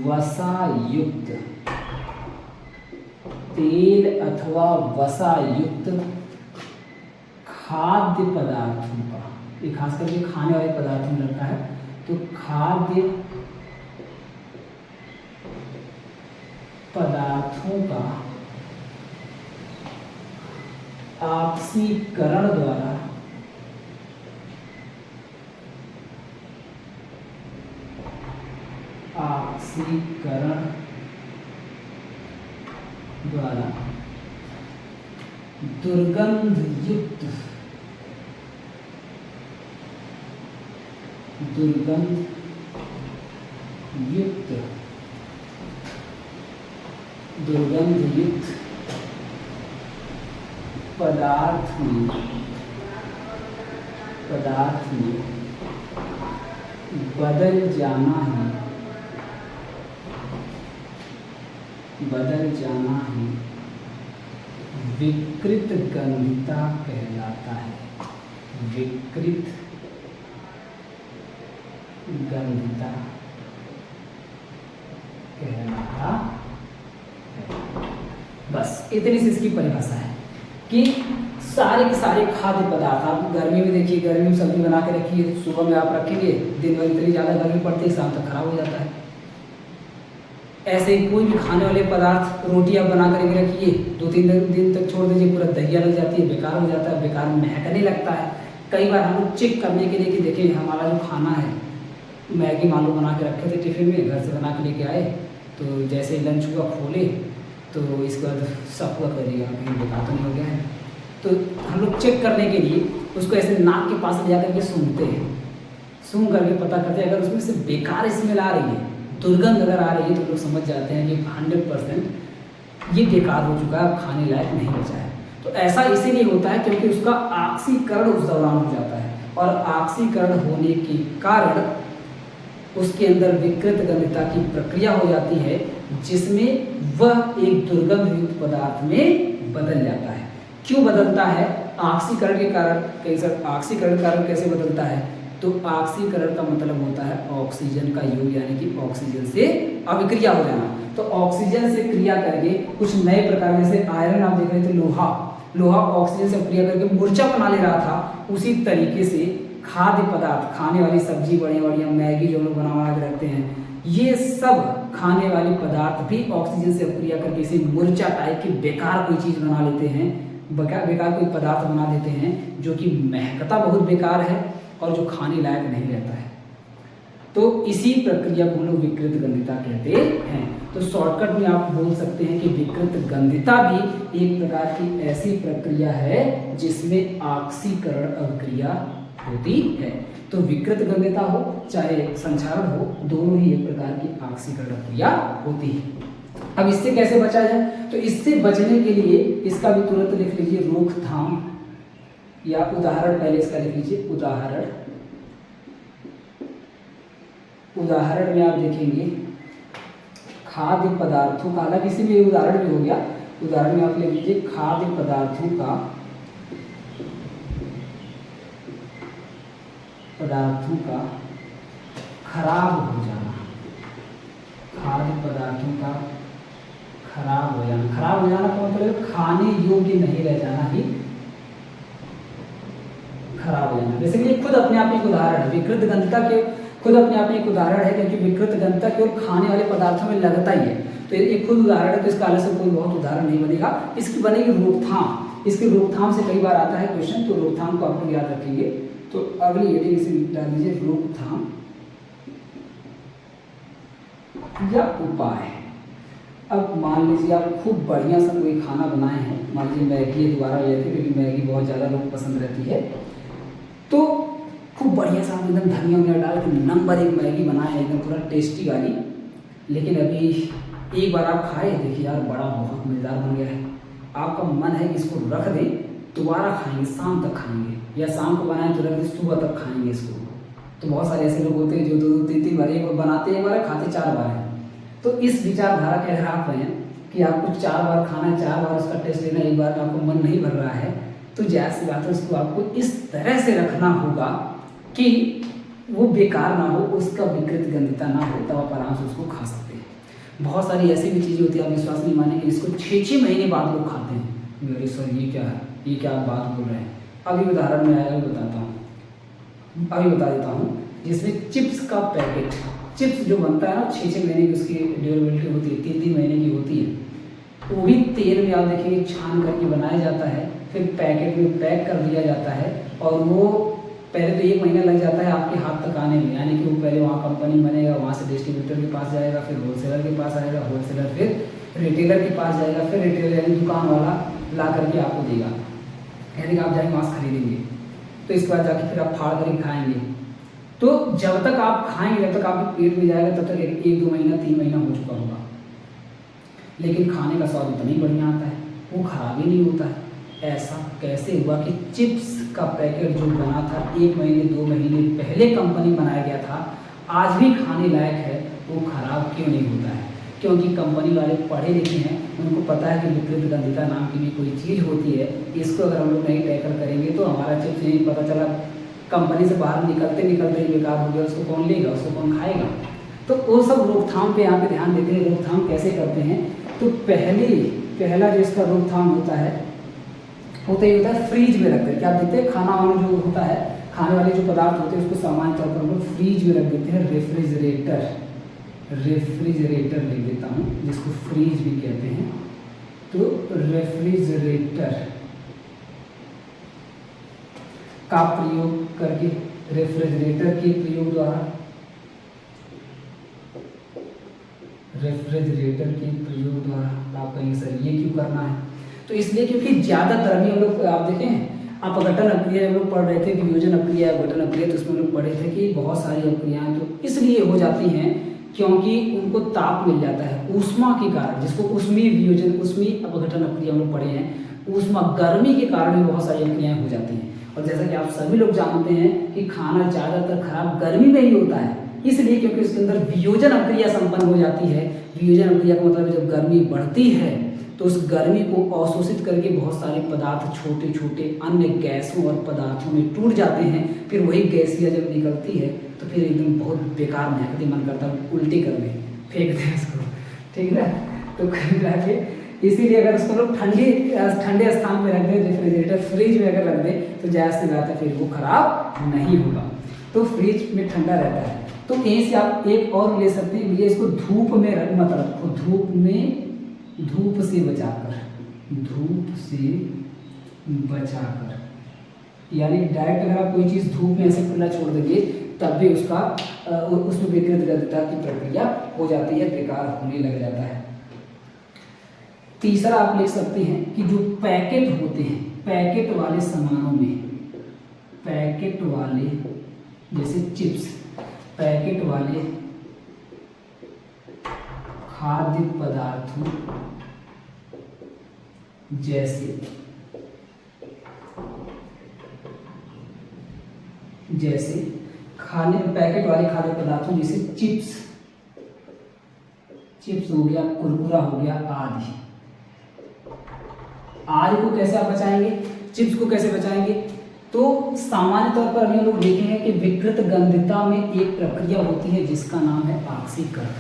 वसायुक्त, तेल अथवा वसायुक्त खाद्य पदार्थों का, ये खास करके खाने वाले पदार्थों में लगता है। तो खाद्य पदार्थों का ऑक्सीकरण द्वारा द्वारा दुर्गंध युक्त पदार्थ में बदल जाना ही विकृत गंधिता कहलाता है। विकृत गंधिता कहलाता है। बस इतनी सी इसकी परिभाषा है कि सारे के सारे खाद्य पदार्थ, आप गर्मी में देखिए, गर्मी में सब्जी बना के रखिए, सुबह में आप रखेंगे, दिन भर इतनी ज़्यादा गर्मी पड़ती है, शाम तक खराब हो जाता है। ऐसे ही कोई भी खाने वाले पदार्थ, रोटी आप बना करके रखिए, 2-3 दिन तक छोड़ दीजिए, पूरा दहिया लग जाती है, बेकार हो जाता है, बेकार महकने लगता है। कई बार हम लोग चेक करने के लिए कि देखिए हमारा जो खाना है, मैगी मान लो बना के रखे थे टिफिन में, घर से बना के लेके आए, तो जैसे लंच हुआ खोले तो इसके बाद सब हुआ करिएगा कहीं बेकार तो नहीं हो गया है। तो हम लोग चेक करने के लिए उसको ऐसे नाक के पास ले जा करके सूंघते हैं, सूंघ करके पता करते हैं, अगर उसमें से बेकार स्मेल आ रही है, दुर्गंध अगर आ रही है, तो लोग समझ जाते हैं कि 100% ये बेकार हो चुका है, अब खाने लायक नहीं बचा है। तो ऐसा इसीलिए होता है क्योंकि उसका ऑक्सीकरण उस दौरान हो जाता है, और ऑक्सीकरण होने के कारण उसके अंदर विकृत गंधिता की प्रक्रिया हो जाती है, जिसमें वह एक दुर्गंध युक्त पदार्थ में बदल जाता है। क्यों बदलता है? ऑक्सीकरण के कारण। कई सर ऑक्सीकरण कारण कैसे बदलता है? तो ऑक्सीकरण का मतलब होता है ऑक्सीजन का योग, यानी कि ऑक्सीजन से अभिक्रिया हो जाना। तो ऑक्सीजन से क्रिया करके कुछ नए प्रकार, जैसे आयरन आप देख रहे थे, लोहा ऑक्सीजन से क्रिया करके मूर्छा बना ले रहा था, उसी तरीके से खाद्य पदार्थ, खाने वाली सब्जी बढ़िया मैगी जो लोग बना के रखते हैं, ये सब खाने वाले पदार्थ भी ऑक्सीजन से क्रिया करके इसे मूर्छा टाइप की बेकार कोई चीज़ बना लेते हैं, बेकार कोई पदार्थ बना देते हैं, जो कि महकता बहुत बेकार है और जो खाने लायक नहीं रहता है। तो इसी प्रक्रिया को हम लोग विकृत गंधिता कहते हैं। तो शॉर्टकट में आप बोल सकते हैं कि विकृत गंधिता भी एक प्रकार की ऐसी प्रक्रिया है जिसमें ऑक्सीकरण अभिक्रिया होती है। तो विकृत गंधिता हो चाहे संक्षारण हो, दोनों ही एक प्रकार की ऑक्सीकरण क्रिया होती है। अब इससे कैसे बचा जाए? तो इससे बचने के लिए इसका भी तुरंत लिख लीजिए रोकथाम या उदाहरण, पहले इसका लिख लीजिए उदाहरण में आप देखेंगे खाद्य पदार्थों का, अलग इसी में उदाहरण भी हो गया, उदाहरण में आप लिख लीजिए खाद्य पदार्थों का खराब हो जाना। खाद्य पदार्थों का खराब हो जाना का मतलब खाने योग्य नहीं रह जाना ही खराब हो जाना। बेसिकली खुद अपने आप एक उदाहरण है, विकृत गंधिता के खुद अपने आप में एक उदाहरण है, क्योंकि विकृत गंधिता केवल खाने वाले पदार्थों में लगता ही है। तो ये खुद उदाहरण है, तो इसका अलग से कोई बहुत उदाहरण नहीं बनेगा। इसकी बनेगी रोकथाम। इसकी रोकथाम से कई बार आता है क्वेश्चन, तो रोकथाम को आप लोग याद रखेंगे। तो अगली हेडिंग इसे डाल दीजिए रोकथाम या उपाय। अब मान लीजिए आप खूब बढ़िया सा कोई खाना बनाए हैं, मान लीजिए मैगी दोबारा लेते हैं क्योंकि मैगी बहुत ज़्यादा लोग पसंद रहती है, तो खूब बढ़िया सा एकदम धनिया वनिया डाल के नंबर 1 मैगी बनाए हैं, एकदम पूरा टेस्टी वाली। लेकिन अभी एक बार आप खाए, देखिए यार बड़ा बहुत मज़ेदार बन गया है, आपका मन है कि इसको रख दें, दोबारा खाएंगे, शाम तक खाएंगे, या शाम को बनाए तो रख दें, सुबह तक खाएंगे इसको। तो बहुत सारे ऐसे लोग होते हैं जो 2-3 बार, एक बार बनाते हैं, एक बार खाते 4 बार है। तो इस विचारधारा के अगर आप हैं कि आपको 4 बार खाना है, 4 बार उसका टेस्ट लेना, एक बार में आपको मन नहीं भर रहा है, तो जाहिर सी बात है उसको आपको इस तरह से रखना होगा कि वो बेकार ना हो, उसका विकृत गंधिता ना हो, तब आप आराम से उसको खा सकते हैं। बहुत सारी ऐसी भी चीज़ें होती है, आप विश्वास नहीं मानेंगे, इसको 6-6 महीने बाद लोग खाते हैं। मेरे सर ये क्या है, ये क्या आप बात बोल रहे हैं? अभी उदाहरण में आएगा, अभी बता देता हूँ। जिसमें चिप्स का पैकेट, चिप्स जो बनता है ना, 6-6 महीने की उसकी ड्यूरेबिलिटी होती है, 3-3 महीने की होती है। वो भी तेल में आप देखेंगे छान करके बनाया जाता है, फिर पैकेट में पैक कर दिया जाता है, और वो पहले तो 1 महीना लग जाता है आपके हाथ तक आने में, यानी कि वो पहले वहाँ कंपनी बनेगा, वहाँ से डिस्ट्रीब्यूटर के पास जाएगा, फिर होलसेलर के पास आएगा, होलसेलर फिर रिटेलर के पास जाएगा, फिर रिटेलर यानी दुकान वाला ला करके आपको देगा, यानी कि आप जाएंगे वहाँ से खरीदेंगे, तो इसके बाद जाके फिर आप फाड़ करके खाएंगे। तो जब तक आप खाएंगे, जब तक आपके पेट में जाएगा, तब तक 1-2 महीना 3 महीना हो चुका होगा, लेकिन खाने का स्वाद इतना ही बढ़िया आता है, वो खराब ही नहीं होता है। ऐसा कैसे हुआ कि चिप्स का पैकेट जो बना था 1 महीने 2 महीने पहले कंपनी बनाया गया था, आज भी खाने लायक है, वो खराब क्यों नहीं होता है? क्योंकि कंपनी वाले पढ़े लिखे हैं, उनको पता है कि विकृत गंधिता नाम की भी कोई चीज़ होती है, इसको अगर हम लोग नहीं टैकल करेंगे तो हमारा चिप्स नहीं, पता चला कंपनी से बाहर निकलते निकलते ही बेकार हो गया, उसको कौन लेगा, उसको कौन खाएगा? तो वो सब रोकथाम पे यहाँ पे ध्यान देते हैं। रोकथाम कैसे करते हैं? तो पहला जो इसका रोकथाम होता है फ्रीज में रख देते हैं। क्या आप देखते हैं, खाना वाना जो होता है, खाने वाले जो पदार्थ होते हैं उसको सामान्य तौर पर हम लोग फ्रीज में रख देते हैं। रेफ्रिजरेटर लिख देता हूँ, जिसको फ्रीज भी कहते हैं। तो रेफ्रिजरेटर का प्रयोग करके, रेफ्रिजरेटर के प्रयोग द्वारा आप कहेंगे सर ये क्यों करना है? तो इसलिए क्योंकि ज़्यादातर अभी हम लोग आप देखें, आप अपघटन अक्रिया हम लोग पढ़ रहे थे, वियोजन अक्रिया, अपघटन अक्रिया, तो उसमें हम लोग पढ़े थे कि बहुत सारी अक्रियाएं तो इसलिए हो जाती हैं क्योंकि उनको ताप मिल जाता है ऊष्मा के कारण, जिसको ऊष्मीय वियोजन, ऊष्मीय अपघटन अक्रिया हम लोग पढ़े हैं। ऊष्मा, गर्मी के कारण भी बहुत सारी अक्रियाएं हो जाती हैं। और जैसा कि आप सभी लोग जानते हैं कि खाना ज़्यादातर खराब गर्मी में ही होता है, इसलिए क्योंकि उसके अंदर वियोजन अक्रिया संपन्न हो जाती है। वियोजन अक्रिया का मतलब जब गर्मी बढ़ती है तो उस गर्मी को अवशोषित करके बहुत सारे पदार्थ छोटे छोटे अन्य गैसों और पदार्थों में टूट जाते हैं। फिर वही गैसिया जब निकलती है तो फिर एकदम बहुत बेकार महकती, मन करता है उल्टी कर दें, फेंक दें उसको, ठीक है। तो के इसीलिए अगर उसको लोग ठंडे स्थान में रख दें, रेफ्रिजरेटर फ्रिज में अगर रख दें तो जायज़ सी बात है फिर वो खराब नहीं होगा। तो फ्रिज में ठंडा रहता है। तो यहीं से आप एक और ले सकते हैं, भैया इसको धूप में मत रखो, धूप से बचाकर, यानी डायरेक्ट अगर आप कोई चीज़ धूप में ऐसे खुला छोड़ देंगे तब भी उसमें विकृत गंधिता की प्रक्रिया हो जाती है, बेकार होने लग जाता है। तीसरा आप लिख सकते हैं कि जो पैकेट होते हैं, पैकेट वाले सामानों में, पैकेट वाले जैसे चिप्स, पैकेट वाले खाद्य पदार्थों जैसे पैकेट वाले खाद्य पदार्थों जैसे चिप्स हो गया, कुरकुरा हो गया आदि को कैसे आप बचाएंगे? चिप्स को कैसे बचाएंगे? तो सामान्य तौर पर अभी हम लोग देखे हैं कि विकृत गंधिता में एक प्रक्रिया होती है जिसका नाम है ऑक्सीकरण।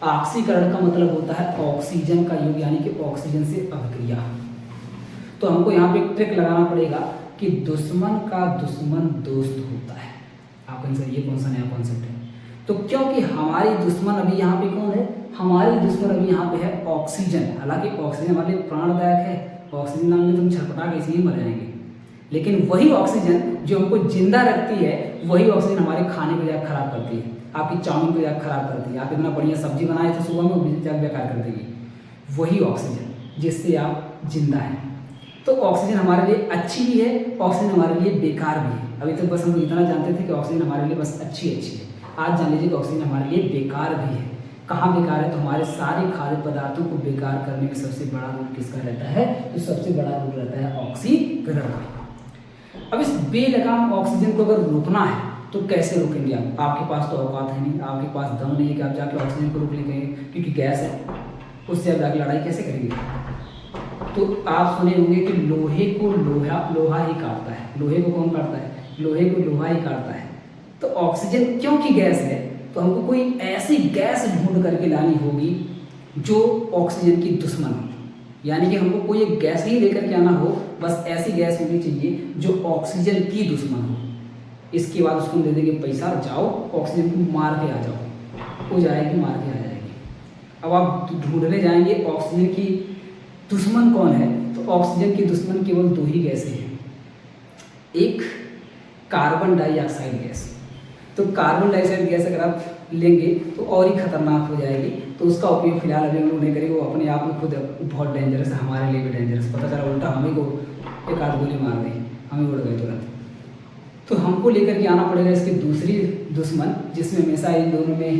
ऑक्सीकरण का मतलब होता है ऑक्सीजन का योग, यानी कि ऑक्सीजन से अभिक्रिया। तो हमको यहाँ पे एक ट्रिक लगाना पड़ेगा कि दुश्मन का दुश्मन दोस्त होता है। आप कहें सर ये कौन सा नया कॉन्सेप्ट है? तो क्योंकि हमारी दुश्मन अभी यहाँ पे कौन है? हमारी दुश्मन अभी यहाँ पे है ऑक्सीजन। हालांकि ऑक्सीजन हमारे लिए प्राणदायक है, ऑक्सीजन नाम में तुम छटपटा के इसी मर जाएंगे, लेकिन वही ऑक्सीजन जो हमको जिंदा रखती है, वही ऑक्सीजन हमारे खाने को जाकर खराब करती है। आपकी चाउमीन को जाकर खराब करती है। आप इतना बढ़िया सब्जी बनाए थे सुबह में, वो जाकर बेकार कर देगी वही ऑक्सीजन जिससे आप जिंदा हैं। तो ऑक्सीजन हमारे लिए अच्छी भी है, ऑक्सीजन हमारे लिए बेकार भी है। अभी तक बस हम इतना जानते थे कि ऑक्सीजन हमारे लिए बस अच्छी है। आज जान लीजिए कि ऑक्सीजन हमारे लिए बेकार भी है। कहाँ बेकार है? तो हमारे सारे खाद्य पदार्थों को बेकार करने में सबसे बड़ा रोल किसका रहता है? तो सबसे बड़ा रोल रहता है ऑक्सीकरण का। अब इस बेलगाम ऑक्सीजन को अगर रोकना है तो कैसे रोकेंगे आप? आपके पास तो औकात है नहीं, आपके पास दम नहीं है कि आप जाके ऑक्सीजन को रोक लेंगे, क्योंकि गैस है, उससे आप जाके लड़ाई कैसे करेंगे? तो आप सुने होंगे कि लोहे को लोहा ही काटता है। लोहे को कौन काटता है? लोहे को लोहा ही काटता है। तो ऑक्सीजन क्योंकि गैस है, तो हमको कोई ऐसी गैस ढूंढ करके लानी होगी जो ऑक्सीजन की दुश्मन हो। यानी कि हमको कोई एक गैस ही लेकर के आना हो, बस ऐसी गैस होनी चाहिए जो ऑक्सीजन की दुश्मन हो। इसके बाद उसको दे देंगे पैसा, जाओ ऑक्सीजन को मार के आ जाओ, हो जाएगी, मार के आ जाएगी। अब आप ढूंढने जाएंगे ऑक्सीजन की दुश्मन कौन है, तो ऑक्सीजन की दुश्मन केवल दो ही गैसें हैं। एक कार्बन डाइऑक्साइड गैस, तो कार्बन डाइऑक्साइड गैस अगर आप लेंगे तो और ही खतरनाक हो जाएगी। तो उसका उपयोग फिलहाल अभी हम लोग नहीं करेंगे, वो अपने आप में खुद बहुत डेंजरस है, हमारे लिए भी डेंजरस। पता चला उल्टा हमें को एक आध गोली मार गई, हमें उड़ गए तुरंत। तो हमको लेकर के आना पड़ेगा इसकी दूसरी दुश्मन, जिसमें हमेशा इन दोनों में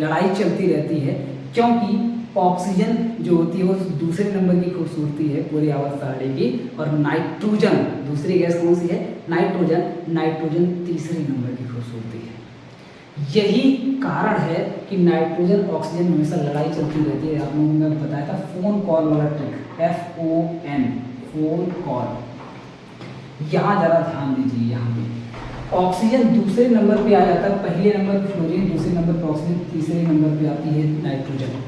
लड़ाई चलती रहती है, क्योंकि ऑक्सीजन जो होती है वो दूसरे नंबर की खूबसूरती है पूरी आवर्त सारणी की, और नाइट्रोजन दूसरी गैस कौन सी है? नाइट्रोजन। नाइट्रोजन तीसरे नंबर की खूबसूरती है। यही कारण है कि नाइट्रोजन ऑक्सीजन हमेशा लड़ाई चलती रहती है। आप लोगों ने बताया था फोन कॉल वाला ट्रिक, FON, फोन कॉल। यहाँ जरा ध्यान दीजिए, यहाँ पे ऑक्सीजन दूसरे नंबर पे आ जाता है, पहले नंबर पे फ्लोरीन, दूसरे नंबर पे ऑक्सीजन, तीसरे नंबर पे आती है नाइट्रोजन।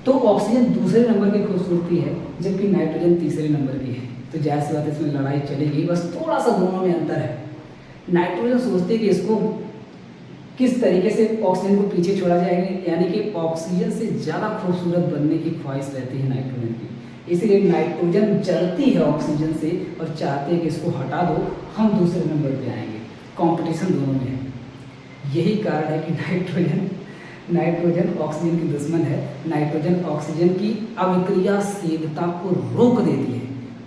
तो ऑक्सीजन दूसरे नंबर की खूबसूरती है, जबकि नाइट्रोजन तीसरे नंबर की है। तो जाहिर सी बात है इसमें लड़ाई चलेगी, बस थोड़ा सा दोनों में अंतर है। नाइट्रोजन सोचती है कि इसको किस तरीके से ऑक्सीजन को पीछे छोड़ा जाएगा, यानी कि ऑक्सीजन से ज़्यादा खूबसूरत बनने की ख्वाहिश रहती है नाइट्रोजन की। इसीलिए नाइट्रोजन जलती है ऑक्सीजन से और चाहते हैं कि इसको हटा दो, हम दूसरे नंबर पे आएंगे। कंपटीशन दोनों में है। यही कारण है कि नाइट्रोजन ऑक्सीजन की दुश्मन है। नाइट्रोजन ऑक्सीजन की अभिक्रियाशीलता को रोक देती है।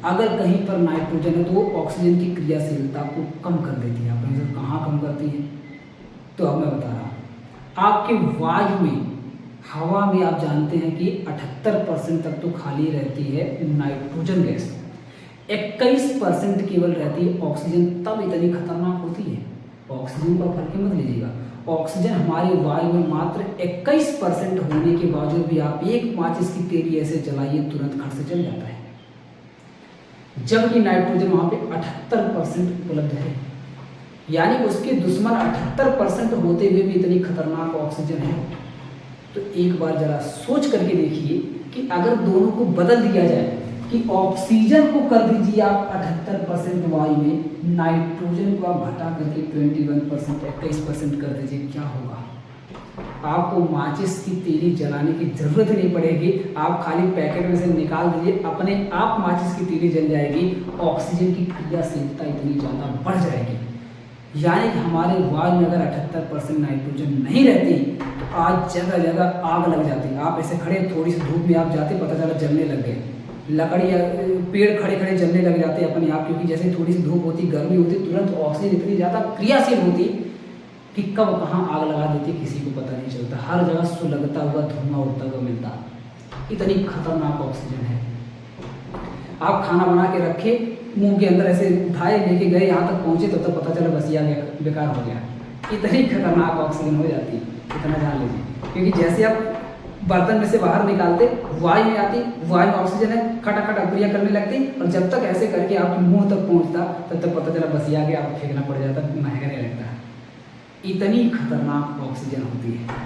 अगर कहीं पर नाइट्रोजन है तो वो ऑक्सीजन की क्रियाशीलता को कम कर देती है। आप कहाँ कम करती है? तो अब मैं बता रहा हूँ, आपके वायु में, हवा में आप जानते हैं कि 78% तक तो खाली रहती है नाइट्रोजन गैस, 21% केवल रहती है ऑक्सीजन। तब इतनी खतरनाक होती है। ऑक्सीजन को फर्क मत लीजिएगा, ऑक्सीजन हमारे वायु में मात्र 21% होने के बावजूद भी आप एक माचिस की तीली ऐसे जलाइए, तुरंत खट से जल जाता है, जबकि नाइट्रोजन वहाँ पे 78% उपलब्ध है। यानी उसके दुश्मन 78% होते हुए भी इतनी खतरनाक ऑक्सीजन है। तो एक बार जरा सोच करके देखिए कि अगर दोनों को बदल दिया जाए कि ऑक्सीजन को कर दीजिए आप 78% वायु में, नाइट्रोजन को आप घटा करके 21%, 21% कर दीजिए, क्या होगा? आपको माचिस की तीली जलाने की जरूरत नहीं पड़ेगी। आप खाली पैकेट में से निकाल दीजिए, अपने आप माचिस की तीली जल जाएगी। ऑक्सीजन की क्रियाशीलता इतनी ज़्यादा बढ़ जाएगी। यानी कि हमारे वायु में अगर 78% नाइट्रोजन नहीं रहती तो आज जगह जगह आग लग जाती। आप ऐसे खड़े, थोड़ी सी धूप में आप जाते, पता चला जलने लग गए। लकड़ी या पेड़ खड़े खड़े जलने लग जाते अपने आप, क्योंकि जैसे थोड़ी सी धूप होती, गर्मी होती, तुरंत ऑक्सीजन इतनी ज़्यादा क्रियाशील होती कि कब कहाँ आग लगा देती किसी को पता नहीं चलता। हर जगह सुलगता हुआ धुआं उड़ता हुआ मिलता। इतनी खतरनाक ऑक्सीजन है। आप खाना बना के रखे, मुंह के अंदर ऐसे उठाए, लेके गए, यहाँ तक पहुँचे तो तब पता चला बस ये बेकार हो गया। इतनी खतरनाक ऑक्सीजन हो जाती, इतना जान लीजिए। क्योंकि जैसे आप बर्तन में से बाहर निकालते, वायु में आती, वायु में ऑक्सीजन है, खटाखट अभिक्रिया करने लगती, और जब तक ऐसे करके आपके मुंह तक पहुँचता तब तक पता चला बस ये आ गया, आपको फेंकना पड़ जाता, महकने लगता है। इतनी खतरनाक ऑक्सीजन होती है।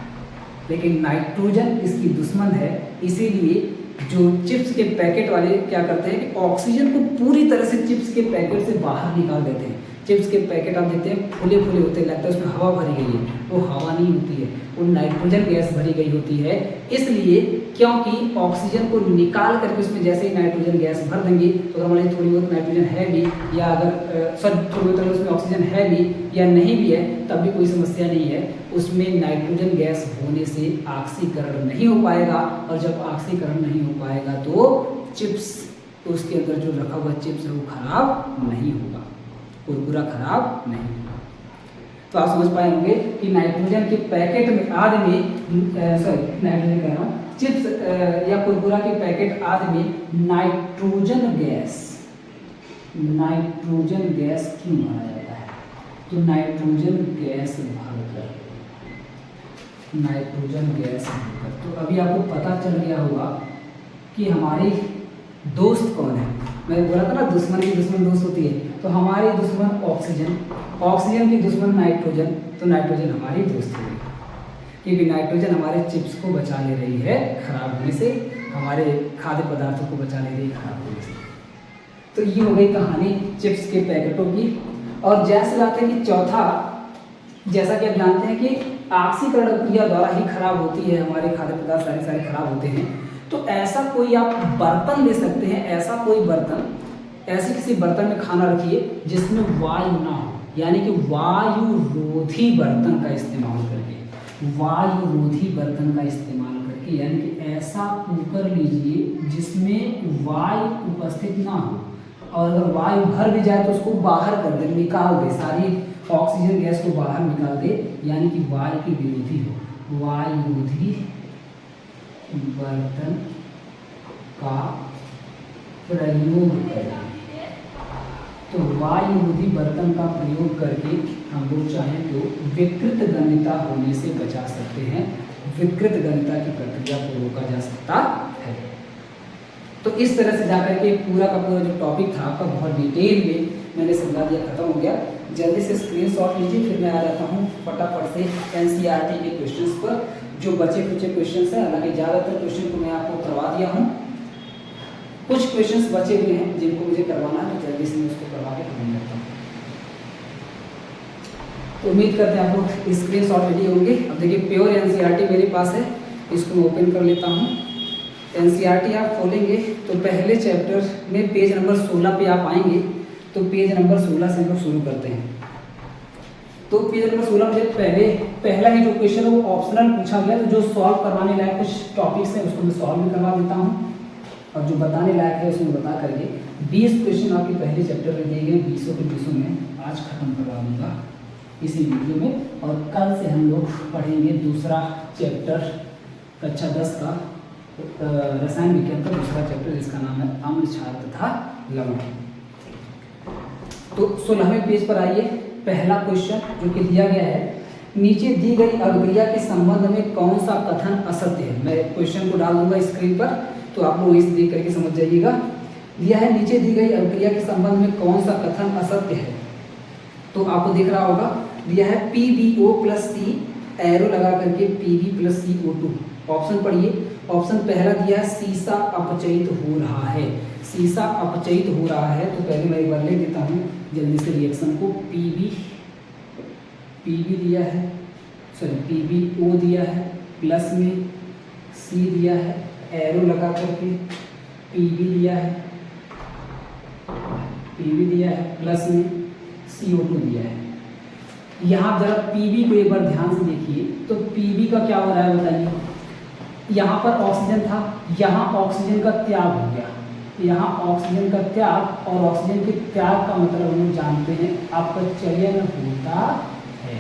लेकिन नाइट्रोजन इसकी दुश्मन है। इसीलिए जो चिप्स के पैकेट वाले क्या करते हैं कि ऑक्सीजन को पूरी तरह से चिप्स के पैकेट से बाहर निकाल देते हैं। चिप्स के पैकेट आप देखते हैं फूले फूले होते हैं, लगता है उसमें हवा भरी गई है, वो हवा नहीं होती है, वो नाइट्रोजन गैस भरी गई होती है। इसलिए क्योंकि ऑक्सीजन को निकाल करके उसमें जैसे ही नाइट्रोजन गैस भर देंगे तो अगर मान थोड़ी बहुत नाइट्रोजन है भी, या अगर थोड़ी बहुत उसमें ऑक्सीजन है भी या नहीं भी है, तब भी कोई समस्या नहीं है। उसमें नाइट्रोजन गैस होने से ऑक्सीकरण नहीं हो पाएगा, और जब ऑक्सीकरण नहीं हो पाएगा तो चिप्स, उसके अंदर जो रखा हुआ चिप्स है वो खराब नहीं होगा, कुरकुरा खराब नहीं होगा। तो आप समझ पाए होंगे कि नाइट्रोजन के पैकेट में आदि में नाइट्रोजन कह रहा हूँ, चिप्स या कुरकुरा के पैकेट आदि में नाइट्रोजन गैस क्यों भरा जाता है? तो नाइट्रोजन गैस भरकर, तो अभी आपको पता चल गया होगा कि हमारी दोस्त कौन है। मैं बोला था ना दुश्मन की दुश्मन दोस्त होती है, तो हमारी दुश्मन ऑक्सीजन, ऑक्सीजन की दुश्मन नाइट्रोजन, तो नाइट्रोजन हमारी दोस्त है, क्योंकि नाइट्रोजन हमारे चिप्स को बचा ले रही है खराब होने से, हमारे खाद्य पदार्थों को बचा ले रही है खराब होने से। तो ये हो गई कहानी चिप्स के पैकेटों की। और जैसे बात है कि चौथा, जैसा कि आप जानते हैं कि ऑक्सीकरण क्रिया द्वारा ही खराब होती है, हमारे खाद्य पदार्थ सारे खराब होते हैं। तो ऐसा कोई आप बर्तन ले सकते हैं, ऐसा कोई बर्तन, ऐसे किसी बर्तन में खाना रखिए जिसमें वायु ना हो, यानी कि वायुरोधी बर्तन का इस्तेमाल करके, वायुरोधी बर्तन का इस्तेमाल करके, यानी कि ऐसा कुकर लीजिए जिसमें वायु उपस्थित ना हो, और अगर वायु भर भी जाए तो उसको बाहर कर दे, निकाल दे, सारी ऑक्सीजन गैस को बाहर निकाल दे, यानी कि वायु के विरोधी हो, वायुरोधी बर्तन का प्रयोग करें। तो वायुरोधी बर्तन का प्रयोग करके हम लोग चाहें तो विकृत गंधिता होने से बचा सकते हैं, विकृत गंधिता की प्रक्रिया को रोका जा सकता है। तो इस तरह से जाकर के पूरा का पूरा जो टॉपिक था आपका बहुत डिटेल में मैंने समझा दिया, खत्म हो गया। जल्दी से स्क्रीनशॉट लीजिए, फिर मैं आ जाता हूँ फटाफट से एनसीईआरटी के क्वेश्चंस पर, जो बचे कुचे क्वेश्चंस हैं। हालांकि ज़्यादातर क्वेश्चन को मैं आपको करवा दिया हूँ, कुछ क्वेश्चंस बचे हुए हैं जिनको मुझे करवाना है, तो जल्दी से मैं उसको करवा के खत्म करता हूँ। तो उम्मीद करते हैं आप लोग स्क्रीनशॉट रेडी होंगे। अब देखिए प्योर एनसीईआरटी मेरे पास है, इसको मैं ओपन कर लेता हूँ। एनसीईआरटी आप खोलेंगे तो पहले चैप्टर में पेज नंबर 16 पे आप आएंगे। तो पेज नंबर 16 से हम लोग शुरू करते हैं। तो पेज नंबर 16 में पहला ही जो क्वेश्चन है वो ऑप्शनल पूछा गया, तो जो सॉल्व करवाने लायक कुछ टॉपिक्स हैं उसको मैं सॉल्व भी करवा देता हूँ, और जो बताने लायक है उसमें बता करके 20 क्वेश्चन आपके पहले चैप्टर में दिए गए, 20 के 20 में आज खत्म करवा दूंगा इसी वीडियो में। और कल से हम लोग पढ़ेंगे दूसरा चैप्टर कक्षा 10 का रसायन विज्ञान का दूसरा चैप्टर, जिसका नाम है अम्ल, क्षार तथा लवण। तो 16वें पेज पर आइए। पहला क्वेश्चन जो कि दिया गया है, नीचे दी गई अभिक्रिया के संबंध में कौन सा कथन असत्य है। मैं क्वेश्चन को डाल दूंगा स्क्रीन पर, तो आप लोग इसे देख करके समझ जाइएगा। दिया है नीचे दी गई अभिक्रिया के संबंध में कौन सा कथन असत्य है, तो आपको दिख रहा होगा। दिया है PbO + C, एरो लगा करके Pb + CO2। ऑप्शन पढ़िए। ऑप्शन पहला दिया है सीसा अपचयित हो रहा है, सीसा अपचयित हो रहा है। तो पहले मैं एक बार लिख देता हूँ जल्दी से रिएक्शन को। Pb दिया है, सॉरी PbO दिया है, प्लस में C दिया है, एरो लगा करके Pb दिया है, प्लस में CO2 दिया है। यहाँ जरा Pb को एक बार ध्यान से देखिए, तो Pb का क्या हो रहा है बताइए। यहाँ पर ऑक्सीजन था, यहाँ ऑक्सीजन का त्याग हो गया, यहाँ ऑक्सीजन का त्याग, और ऑक्सीजन के त्याग का मतलब हम लोग जानते हैं अपचयन होता है।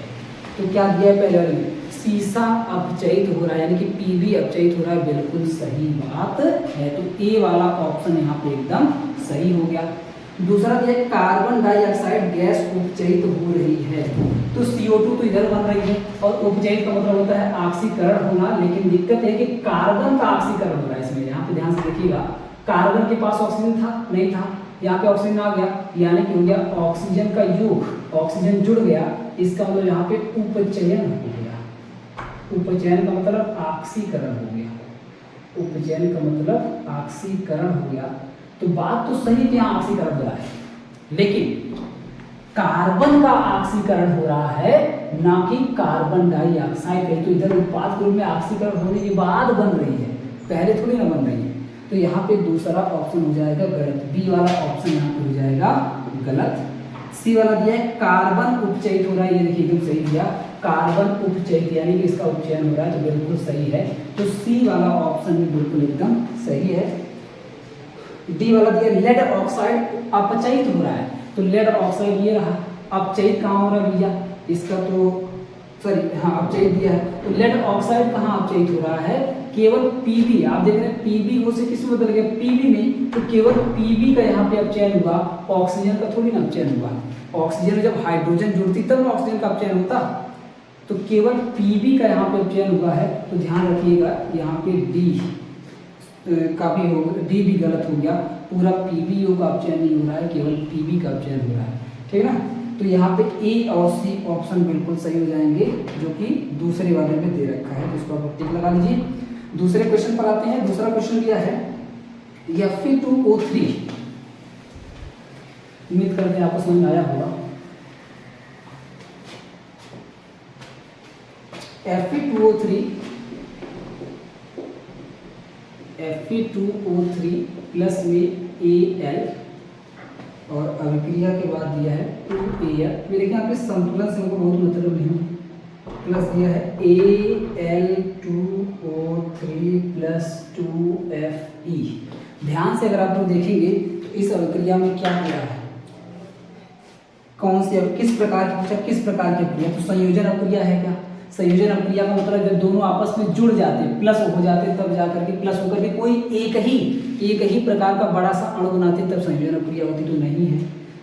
तो क्या दिया है पहले में, सीसा अपचयित हो रहा है, यानी कि Pb अपचयित हो रहा है, बिल्कुल सही बात है। तो ए वाला ऑप्शन यहाँ पे एकदम सही हो गया। दूसरा दिया कार्बन डाइऑक्साइड गैस उपचयित हो रही है, तो CO2 तो इधर बन रही है, और उपचयित का मतलब होता है ऑक्सीकरण होना। लेकिन दिक्कत है कि कार्बन का ऑक्सीकरण हो रहा है इसमें। यहाँ पे ध्यान से देखिएगा, कार्बन के पास ऑक्सीजन था नहीं था, यहाँ पे ऑक्सीजन आ गया, यानी कि हो गया ऑक्सीजन का योग, ऑक्सीजन जुड़ गया, इसका मतलब यहाँ पे उपचयन हो गया। उपचयन का मतलब ऑक्सीकरण हो गया, उपचयन का मतलब ऑक्सीकरण हो गया। तो बात तो सही है, यहाँ ऑक्सीकरण हो रहा है, लेकिन कार्बन का ऑक्सीकरण हो रहा है, ना कि कार्बन डाइऑक्साइड का। तो इधर उत्पाद के रूप में ऑक्सीकरण होने के बाद बन रही है, पहले थोड़ी ना बन रही है। तो यहाँ पे दूसरा ऑप्शन हो जाएगा गलत, बी वाला ऑप्शन यहाँ पे हो जाएगा गलत। सी वाला दिया है कार्बन उपचयित हो रहा है, ये देखिए एकदम सही दिया, कार्बन उपचयित यानी कि इसका उपचयन हो रहा है, तो बिल्कुल सही है। तो सी वाला ऑप्शन भी बिल्कुल एकदम सही है। डी वाला दिया लेड ऑक्साइड अपचयित हो रहा है, तो लेड ऑक्साइड ये रहा, अपचयित कहाँ हो रहा है भैया, इसका तो सॉरी हाँ अपचयित दिया है। तो लेड ऑक्साइड कहाँ अपचयित हो रहा है, केवल Pb, आप देख रहे हैं Pb से किस में बदल गया, Pb में, तो केवल Pb का यहाँ पे अपचयन हुआ, ऑक्सीजन का थोड़ी ना अपचयन हुआ। ऑक्सीजन जब हाइड्रोजन जुड़ती तब ऑक्सीजन का अपचयन होता, तो केवल Pb का यहाँ पे अपचयन हुआ है। तो ध्यान रखिएगा यहाँ पे डी का भी हो, डी भी गलत हो गया, पूरा PbO का अपचयन नहीं हो रहा है, केवल Pb का अपचयन हो रहा है, ठीक है ना। तो यहाँ पे ए और सी ऑप्शन बिल्कुल सही हो जाएंगे, जो कि दूसरे वाले में दे रखा है, तो इसको आप टिक लगा लीजिए। दूसरे क्वेश्चन पर आते हैं। दूसरा क्वेश्चन दिया है Fe2O3, उम्मीद करते हैं आपको समझ आया होगा। Fe2O3 प्लस में Al और अभिक्रिया के बाद दिया है 2Al। ये देखिए यहाँ पे संतुलन से हमको बहुत मतलब नहीं है। प्लस दिया है Al2O3 प्लस 2Fe। ध्यान से अगर आप लोग देखेंगे तो इस अभिक्रिया में क्या हो रहा है, कौन सी किस प्रकार की पूछा, किस प्रकार की अभिक्रिया, तो संयोजन अभिक्रिया है क्या। संयोजन अभिक्रिया का मतलब जब दोनों आपस में जुड़ जाते हैं, प्लस हो जाते हैं, तब जाकर के प्लस होकर के कोई एक ही प्रकार का बड़ा सा अणु बनाते हैं, तब संयोजन अभिक्रिया होती। तो नहीं है,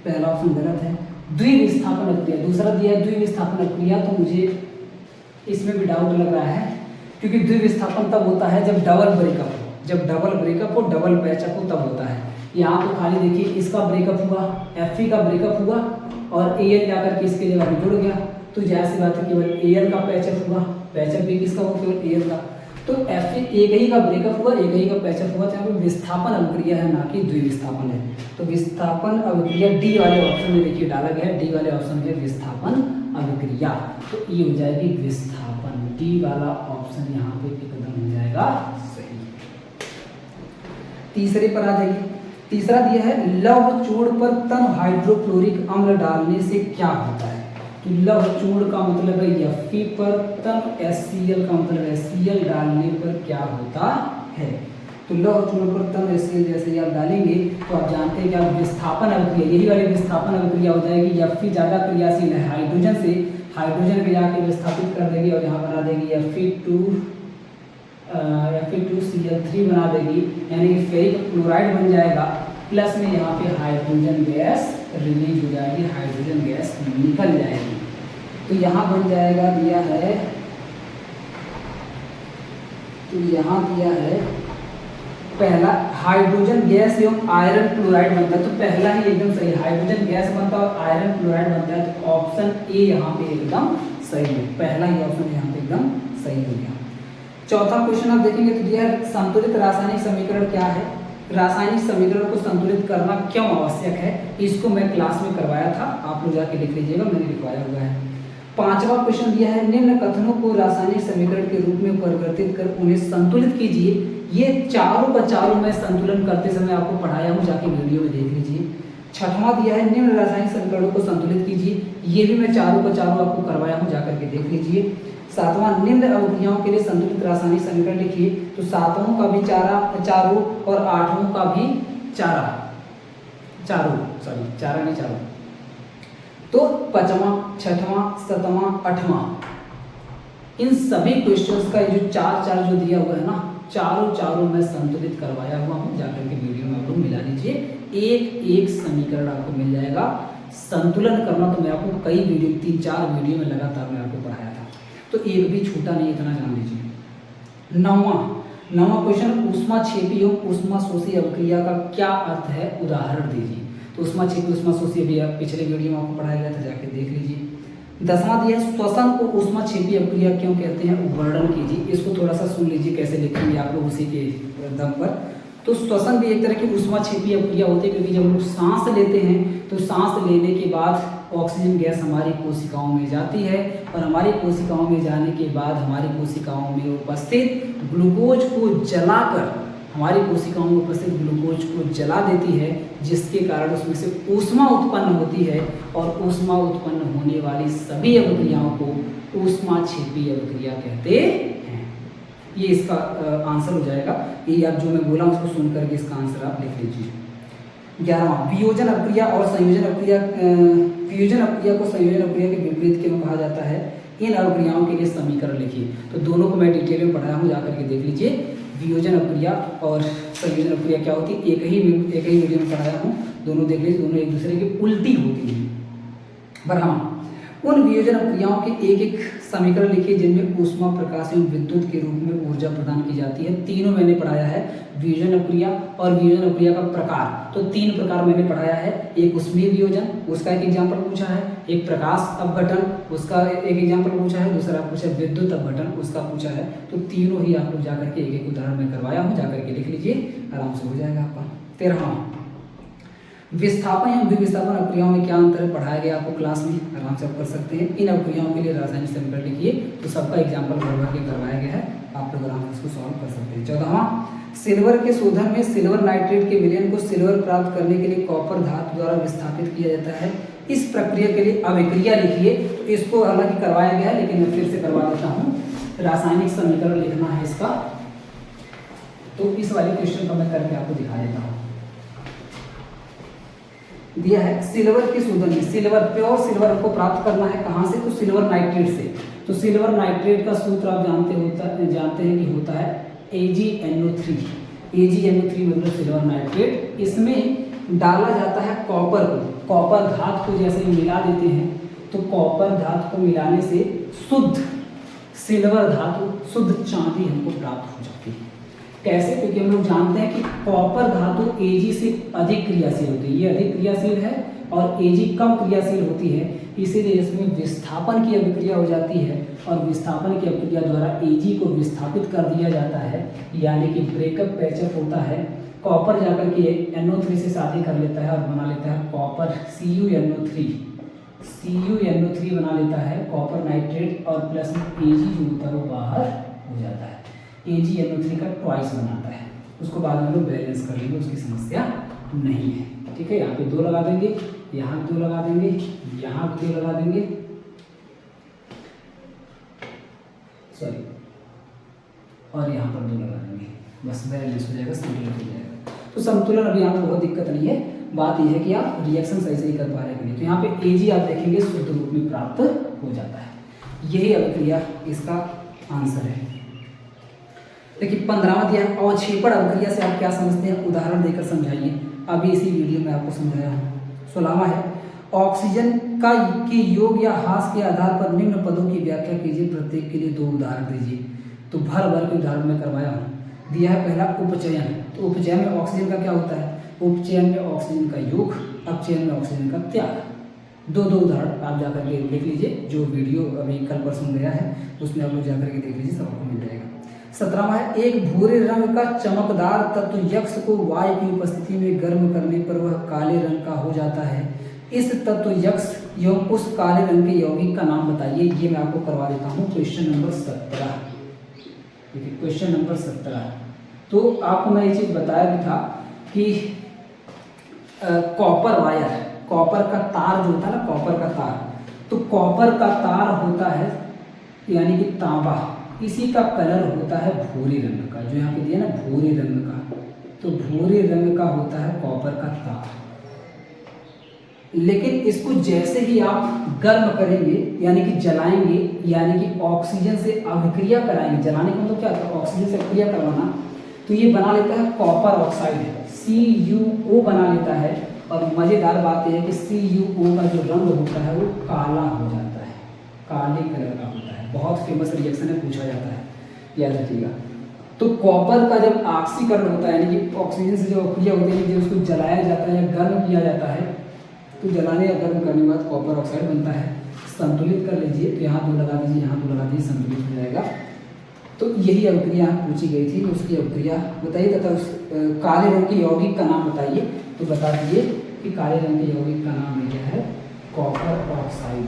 पहला ऑप्शन गलत है। द्विविस्थापन अभिक्रिया दूसरा दिया है, द्विविस्थापन अभिक्रिया, तो मुझे इसमें भी डाउट लग रहा है, क्योंकि द्विविस्थापन तब होता है जब डबल ब्रेकअप हो, जब डबल ब्रेकअप हो, डबल पैचअप हो, तब होता है। यहाँ तो खाली देखिए इसका ब्रेकअप हुआ, Fe का ब्रेकअप हुआ और Al जाकर के इसके जगह में जुड़ गया, तो जाहिर सी बात है केवल Al का पैचअप हुआ, पैचअप भी किसका हुआ, केवल Al का। तो Fe एक ही का ब्रेकअप हुआ, एक ही का पैचअप हुआ, तो यहाँ पे विस्थापन अभिक्रिया है, ना कि द्विविस्थापन है। तो विस्थापन अभिक्रिया डी वाले ऑप्शन में देखिए डाला गया है, डी वाले ऑप्शन में विस्थापन अभिक्रिया, तो ये हो जाएगी विस्थापन। डी वाला ऑप्शन यहाँ पे एकदम हो जाएगा सही। तीसरे पर आ जाइए। तीसरा दिया है लौह चूर्ण पर तन हाइड्रोक्लोरिक अम्ल डालने से क्या होता है। तो लौह चूर्ण का मतलब है Fe पर तन HCl का मतलब है Cl डालने पर क्या होता है। तो लौह चूर्ण पर तन HCl जैसे आप डालेंगे तो आप जानते हैं कि आप विस्थापन अभिक्रिया, यही वाली विस्थापन अभिक्रिया हो जाएगी। Fe ज़्यादा क्रियाशील है हाइड्रोजन से, हाइड्रोजन को जाके विस्थापित कर देगी और यहाँ बना देगी Fe2Cl3 बना देगी, यानी कि फेरिक क्लोराइड बन जाएगा। प्लस में यहाँ पे हाइड्रोजन गैस रिलीज हो जाएगी, हाइड्रोजन गैस निकल जाएगी। तो यहाँ बन जाएगा दिया है, तो यहाँ दिया है पहला हाइड्रोजन गैस एवं आयरन क्लोराइड बनता है, तो पहला ही एकदम सही, हाइड्रोजन गैस बनता है और आयरन क्लोराइड बनता है, तो ऑप्शन ए यहाँ पे एकदम सही है, पहला ही ऑप्शन यहाँ पे एकदम सही हो गया। चौथा क्वेश्चन आप देखेंगे तो दिया है संतुलित रासायनिक समीकरण क्या है। रासायनिक समीकरण को संतुलित करना क्यों आवश्यक है, इसको मैं क्लास में करवाया था, आप लोग जाके लिख लीजिएगा, मैंने लिखवाया हुआ है। पांचवा क्वेश्चन दिया है निम्न कथनों को रासायनिक समीकरण के रूप में परिवर्तित कर उन्हें संतुलित कीजिए। ये चारों का चारों मैं संतुलन करते समय आपको पढ़ाया हूँ, जाके वीडियो में देख लीजिए। छठवां दिया है निम्न रासायनिक समीकरणों को संतुलित कीजिए, ये भी मैं चारों का चारों आपको करवाया हूँ, जाकर के देख लीजिए। सातवां निम्न अवक्रियाओं के लिए संतुलित रासायनिक समीकरण लिखिए, तो सातवां का भी चारों और आठवां का भी चारों। तो पांचवां, छठवां, सातवां, आठवां, इन सभी क्वेश्चंस का जो चार जो दिया हुआ है ना, चारों मैं संतुलित करवाया हुआ हूँ, जाकर के वीडियो में आप लोग मिला लीजिए, एक एक समीकरण आपको मिल जाएगा। संतुलन करना तो मैं आपको कई वीडियो 3-4 वीडियो में लगातार मैं आपको पढ़ाया था, तो एक भी छूटा नहीं, इतना जान लीजिए। नौवां क्वेश्चन ऊष्माक्षेपी एवं ऊष्माशोषी अभिक्रिया का क्या अर्थ है, उदाहरण दीजिए। तो ऊष्माक्षेपी ऊष्माशोषी अभी आप पिछले वीडियो में आपको पढ़ाया गया था, जाके देख लीजिए। 10वां दिया है श्वसन को ऊष्माक्षेपी अभिक्रिया क्यों कहते हैं, वर्णन कीजिए। इसको थोड़ा सा सुन लीजिए कैसे लिखेंगे आप लोग उसी के दम पर। तो श्वसन भी एक तरह की ऊष्माक्षेपी अभिक्रिया होती है, क्योंकि जब हम लोग सांस लेते हैं तो सांस लेने के बाद ऑक्सीजन गैस हमारी कोशिकाओं में जाती है, और हमारी कोशिकाओं में जाने के बाद हमारी कोशिकाओं में उपस्थित ग्लूकोज को जलाकर हमारी कोशिकाओं में उपस्थित ग्लूकोज को जला देती है, जिसके कारण उसमें से ऊष्मा उत्पन्न होती है, और ऊष्मा उत्पन्न होने वाली सभी अभिक्रियाओं को ऊष्माक्षेपी अभिक्रिया कहते हैं। ये इसका आंसर हो जाएगा। ये आप जो मैं बोला उसको सुन करके इसका आंसर आप लिख लीजिए। 11वां वियोजन अभिक्रिया और संयोजन अभिक्रिया, वियोजन अभिक्रिया को संयोजन अभिक्रिया के विपरीत क्यों कहा जाता है, इन अभिक्रियाओं के लिए समीकरण लिखिए। तो दोनों को मैं डिटेल में पढ़ाया हूँ, जाकर के देख लीजिए। वियोजन अभिक्रिया और संयोजन अभिक्रिया क्या होती है, एक ही वीडियो में पढ़ाया हूँ, दोनों देख लीजिए, दोनों एक दूसरे की उल्टी होती हैं। पर हाँ, उन वियोजन अभिक्रियाओं के एक एक समीकरण लिखिए जिनमें ऊष्मा, प्रकाश एवं विद्युत के रूप में ऊर्जा प्रदान की जाती है। तीनों मैंने पढ़ाया है, वियोजन अभिक्रिया और वियोजन अभिक्रिया का प्रकार। तो 3 प्रकार मैंने पढ़ाया है, एक ऊष्मीय वियोजन, उसका एक एग्जाम्पल पूछा है, एक प्रकाश अपघटन, उसका एक एग्जाम्पल पूछा है, दूसरा पूछा है विद्युत अपघटन, उसका पूछा है। तो तीनों ही आप लोग जाकर के एक एक उदाहरण में करवाया हूँ, जाकर के लिख लीजिए, आराम से हो जाएगा आपका। 13वां विस्थापन एवं द्विविस्थापन अभिक्रियाओं में क्या अंतर है, पढ़ाया गया आपको क्लास में, आराम से आप कर सकते हैं। इन अभिक्रियाओं के लिए रासायनिक समीकरण लिखिए, तो सबका एग्जाम्पल भर भर के करवाया गया है, आप लोग आराम से इसको सॉल्व कर सकते हैं। 14वां सिल्वर के शोधन में सिल्वर नाइट्रेट के विलयन को सिल्वर प्राप्त करने के लिए कॉपर धातु द्वारा विस्थापित किया जाता है। इस प्रक्रिया के लिए अभिक्रिया लिखिए। तो इसको हालांकि करवाया गया है, लेकिन मैं फिर से करवा देता हूँ। रासायनिक समीकरण लिखना है इसका, तो इस वाले क्वेश्चन का मैं करके आपको दिखा देता हूँ। दिया है सिल्वर के शोधन में, सिल्वर प्योर सिल्वर को प्राप्त करना है कहाँ से, तो सिल्वर नाइट्रेट से। तो सिल्वर नाइट्रेट का सूत्र आप जानते हैं कि होता है AgNO3। AgNO3 मतलब सिल्वर नाइट्रेट। इसमें डाला जाता है कॉपर को, कॉपर धातु को जैसे मिला देते हैं, तो कॉपर धातु को मिलाने से शुद्ध सिल्वर धातु, शुद्ध चांदी हमको प्राप्त हो जाती है। कैसे? क्योंकि हम लोग जानते हैं कि कॉपर धातु Ag से अधिक क्रियाशील होती है, ये अधिक क्रियाशील है और Ag कम क्रियाशील होती है, इसीलिए इसमें विस्थापन की अभिक्रिया हो जाती है और विस्थापन की अभिक्रिया द्वारा Ag को विस्थापित कर दिया जाता है, यानी कि ब्रेकअप पैचअप होता है। कॉपर जाकर के NO3 से शादी कर लेता है और बना लेता है कॉपर CuNO3 बना लेता है कॉपर नाइट्रेट, और प्लस में Ag जो होता है वो बाहर हो जाता है। AgNO3 का ट्वाइस बनाता है, उसको बाद में लोग बैलेंस कर लेंगे, उसकी समस्या नहीं है। ठीक है, यहाँ पे 2 लगा देंगे, यहाँ भी 2 लगा देंगे, यहाँ भी 2 लगा देंगे, सॉरी, और यहाँ पर 2 लगा देंगे, बस बैलेंस हो जाएगा, संतुलन हो जाएगा। तो संतुलन अभी यहाँ बहुत दिक्कत नहीं है, बात यह है कि आप रिएक्शन सही से ही कर पा रहे हैं। तो यहाँ पे Ag आप देखेंगे शुद्ध रूप में प्राप्त हो जाता है। यही अभिक्रिया इसका आंसर है। देखिए 15वां दिया है, अवक्षेपण अभिक्रिया से आप क्या समझते हैं, उदाहरण देकर समझाइए। अभी इसी वीडियो में आपको समझाया हूँ। 16वां है, ऑक्सीजन का के योग या ह्रास के आधार पर निम्न पदों की व्याख्या कीजिए, प्रत्येक के लिए 2 उदाहरण दीजिए। तो भर भर के उदाहरण में करवाया हूँ। दिया है पहला उपचयन, तो उपचयन में ऑक्सीजन का क्या होता है, उपचयन में ऑक्सीजन का योग, अपचयन में ऑक्सीजन का त्याग। 2 उदाहरण आप जाकर के देख लीजिए, जो वीडियो अभी कल परसों गया है उसमें आप लोग जाकर के देख लीजिए, सब आपको मिल जाएगा। 17वां है, एक भूरे रंग का चमकदार तत्व यक्ष को वायु की उपस्थिति में गर्म करने पर वह काले रंग का हो जाता है। इस तत्व यक्ष एवं उस काले रंग के यौगिक का नाम बताइए। ये मैं आपको करवा देता हूँ क्वेश्चन नंबर 17। देखिए क्वेश्चन नंबर 17। तो आपको मैं ये चीज़ बताया भी था कि कॉपर वायर, कॉपर का तार जो होता है ना, कॉपर का तार, तो कॉपर का तार होता है यानी कि तांबा, इसी का कलर होता है भूरे रंग का, जो यहाँ पे दिया ना भूरे रंग का, तो भूरे रंग का होता है कॉपर का तार। लेकिन इसको जैसे ही आप गर्म करेंगे यानी कि जलाएंगे, यानी कि ऑक्सीजन से अभिक्रिया कराएंगे, जलाने का मतलब क्या होता है, ऑक्सीजन से अभिक्रिया करवाना, तो ये बना लेता है कॉपर ऑक्साइड, CuO बना लेता है। और मज़ेदार बात यह है कि CuO का जो रंग होता है वो काला हो जाता है, काले कलर का होता है। बहुत फेमस रिएक्शन है, पूछा जाता है, याद रखिएगा। तो कॉपर का जब ऑक्सीकरण होता है यानी कि ऑक्सीजन से जो अभिक्रिया होती है, जब उसको जलाया जाता है या गर्म किया जाता है, तो जलाने या गर्म करने के बाद कॉपर ऑक्साइड बनता है। संतुलित कर लीजिए, तो यहाँ 2 लगा दीजिए, यहाँ 2 लगा दीजिए, संतुलित हो जाएगा। तो यही अभिक्रिया पूछी गई थी, उसकी अभिक्रिया बताइए तथा उस काले रंग के यौगिक का नाम बताइए। तो बता दीजिए कि काले रंग के यौगिक का नाम क्या है, कॉपर ऑक्साइड।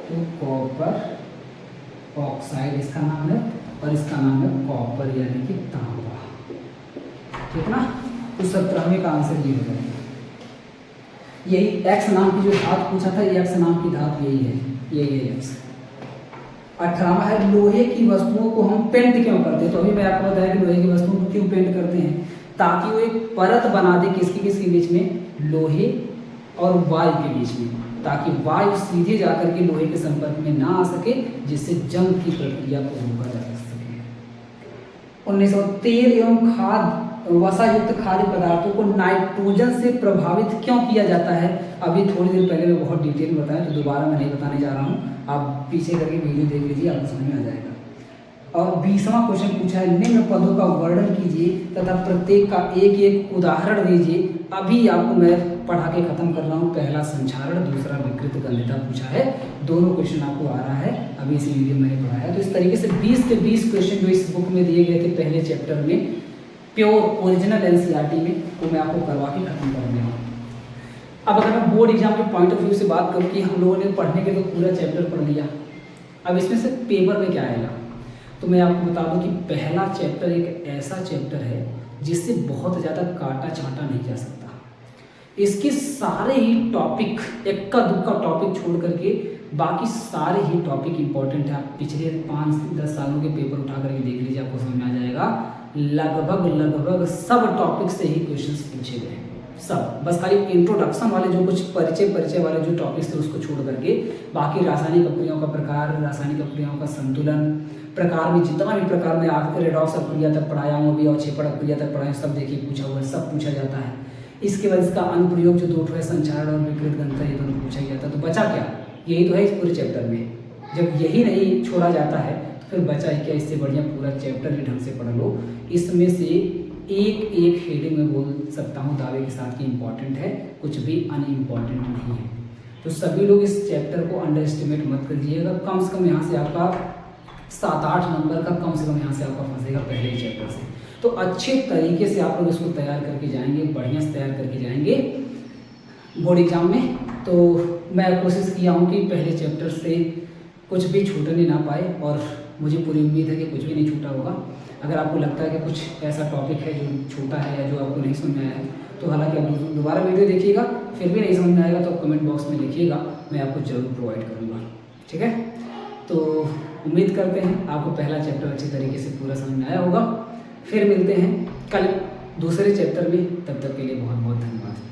तो कॉपर ऑक्साइड इसका नाम है और इसका नाम है कॉपर यानी कि तांबा। ठीक ना, तो 17वें का आंसर ये हो जाएगा। यही एक्स नाम की जो धातु पूछा था, एक्स नाम की धातु यही है, यही है एक्स। 18वां है, लोहे की वस्तुओं को हम पेंट क्यों करते हैं। तो अभी मैं आपको बताया कि लोहे की वस्तुओं को क्यों पेंट करते हैं, ताकि वो एक परत बना दे किसके बीच में, लोहे और वायु के बीच में, ताकि वायु सीधे जाकर के लोहे के संपर्क में ना आ सके, जिससे जंग की प्रक्रिया को रोका जा सके। 1900 तेल एवं खाद वसायुक्त खाद्य पदार्थों को नाइट्रोजन से प्रभावित क्यों किया जाता है। अभी थोड़ी देर पहले मैं बहुत डिटेल में बताया, तो दोबारा मैं नहीं बताने जा रहा हूँ, आप पीछे करके वीडियो देख लीजिए, आपको समझ में आ जाएगा। और 20वां क्वेश्चन पूछा है, निम्न पदों का वर्णन कीजिए तथा प्रत्येक का एक एक उदाहरण दीजिए। अभी आपको मैं पढ़ा के खत्म कर रहा हूँ। पहला संक्षारण, दूसरा विकृत गंधिता पूछा है, दोनों क्वेश्चन आपको आ रहा है, अभी इसी वीडियो में मैंने पढ़ाया। तो इस तरीके से 20 के 20 क्वेश्चन जो इस बुक में दिए गए थे पहले चैप्टर में, प्योर ओरिजिनल NCERT में, वो मैं आपको करवा के खत्म कर रहा हूँ। अब अगर मैं बोर्ड एग्जाम के पॉइंट ऑफ व्यू से बात करूँ कि हम लोगों ने पढ़ने के तो पूरा चैप्टर पढ़ लिया, अब इसमें से पेपर में क्या आएगा। मैं आपको बता दूं कि पहला चैप्टर एक ऐसा चैप्टर है जिससे बहुत ज़्यादा काटा छांटा नहीं जा सकता। इसके सारे ही टॉपिक, इक्का दुक्का टॉपिक छोड़ करके बाकी सारे ही टॉपिक इंपॉर्टेंट है। आप पिछले 5-10 सालों के पेपर उठा करके देख लीजिए, आपको समझ में आ जाएगा। लगभग सब टॉपिक से ही क्वेश्चंस पूछे गए हैं, सब। बस खाली इंट्रोडक्शन वाले जो कुछ परिचय वाले जो टॉपिक्स थे उसको छोड़ करके बाकी रासायनिक अपक्रियाओं का प्रकार, रासायनिक अपक्रियाओं का संतुलन, प्रकार में जितना भी प्रकार में आपके रेडॉक्स अपक्रिया तक पढ़ाया हूँ अभी और क्षेपण अपक्रिया तक पढ़ाया, सब देखिए पूछा हुआ है, सब पूछा जाता है। इसके बाद इसका अनुप्रयोग जो दो है, संचारण और विकृत गंतव्य, ये दोनों पूछा जाता है। तो बचा क्या? यही तो है इस पूरे चैप्टर में। जब यही नहीं छोड़ा जाता है तो फिर बचा ही क्या? इससे बढ़िया पूरा चैप्टर ही ढंग से पढ़ लो। इसमें से एक हेडिंग में बोल सकता हूँ दावे के साथ कि इम्पॉर्टेंट है, कुछ भी अनइम्पॉर्टेंट नहीं है। तो सभी लोग इस चैप्टर को अंडर एस्टिमेट मत करिएगा। कम से कम यहाँ से आपका 7-8 नंबर का कम से कम यहाँ से आपका फंसेगा पहले ही चैप्टर से। तो अच्छे तरीके से आप लोग इसको तैयार करके जाएंगे, बढ़िया से तैयार करके जाएंगे बोर्ड एग्जाम में। तो मैं कोशिश किया हूँ कि पहले चैप्टर से कुछ भी छूटने ना पाए, और मुझे पूरी उम्मीद है कि कुछ भी नहीं छूटा होगा। अगर आपको लगता है कि कुछ ऐसा टॉपिक है जो छूटा है या जो आपको नहीं समझ में आया है, तो हालांकि आप दोबारा वीडियो देखिएगा, फिर भी नहीं समझ में आएगा तो कमेंट बॉक्स में लिखिएगा, मैं आपको जरूर प्रोवाइड करूँगा। ठीक है, तो उम्मीद करते हैं आपको पहला चैप्टर अच्छे तरीके से पूरा समझ में आया होगा। फिर मिलते हैं कल दूसरे चैप्टर में, तब तक के लिए बहुत बहुत धन्यवाद।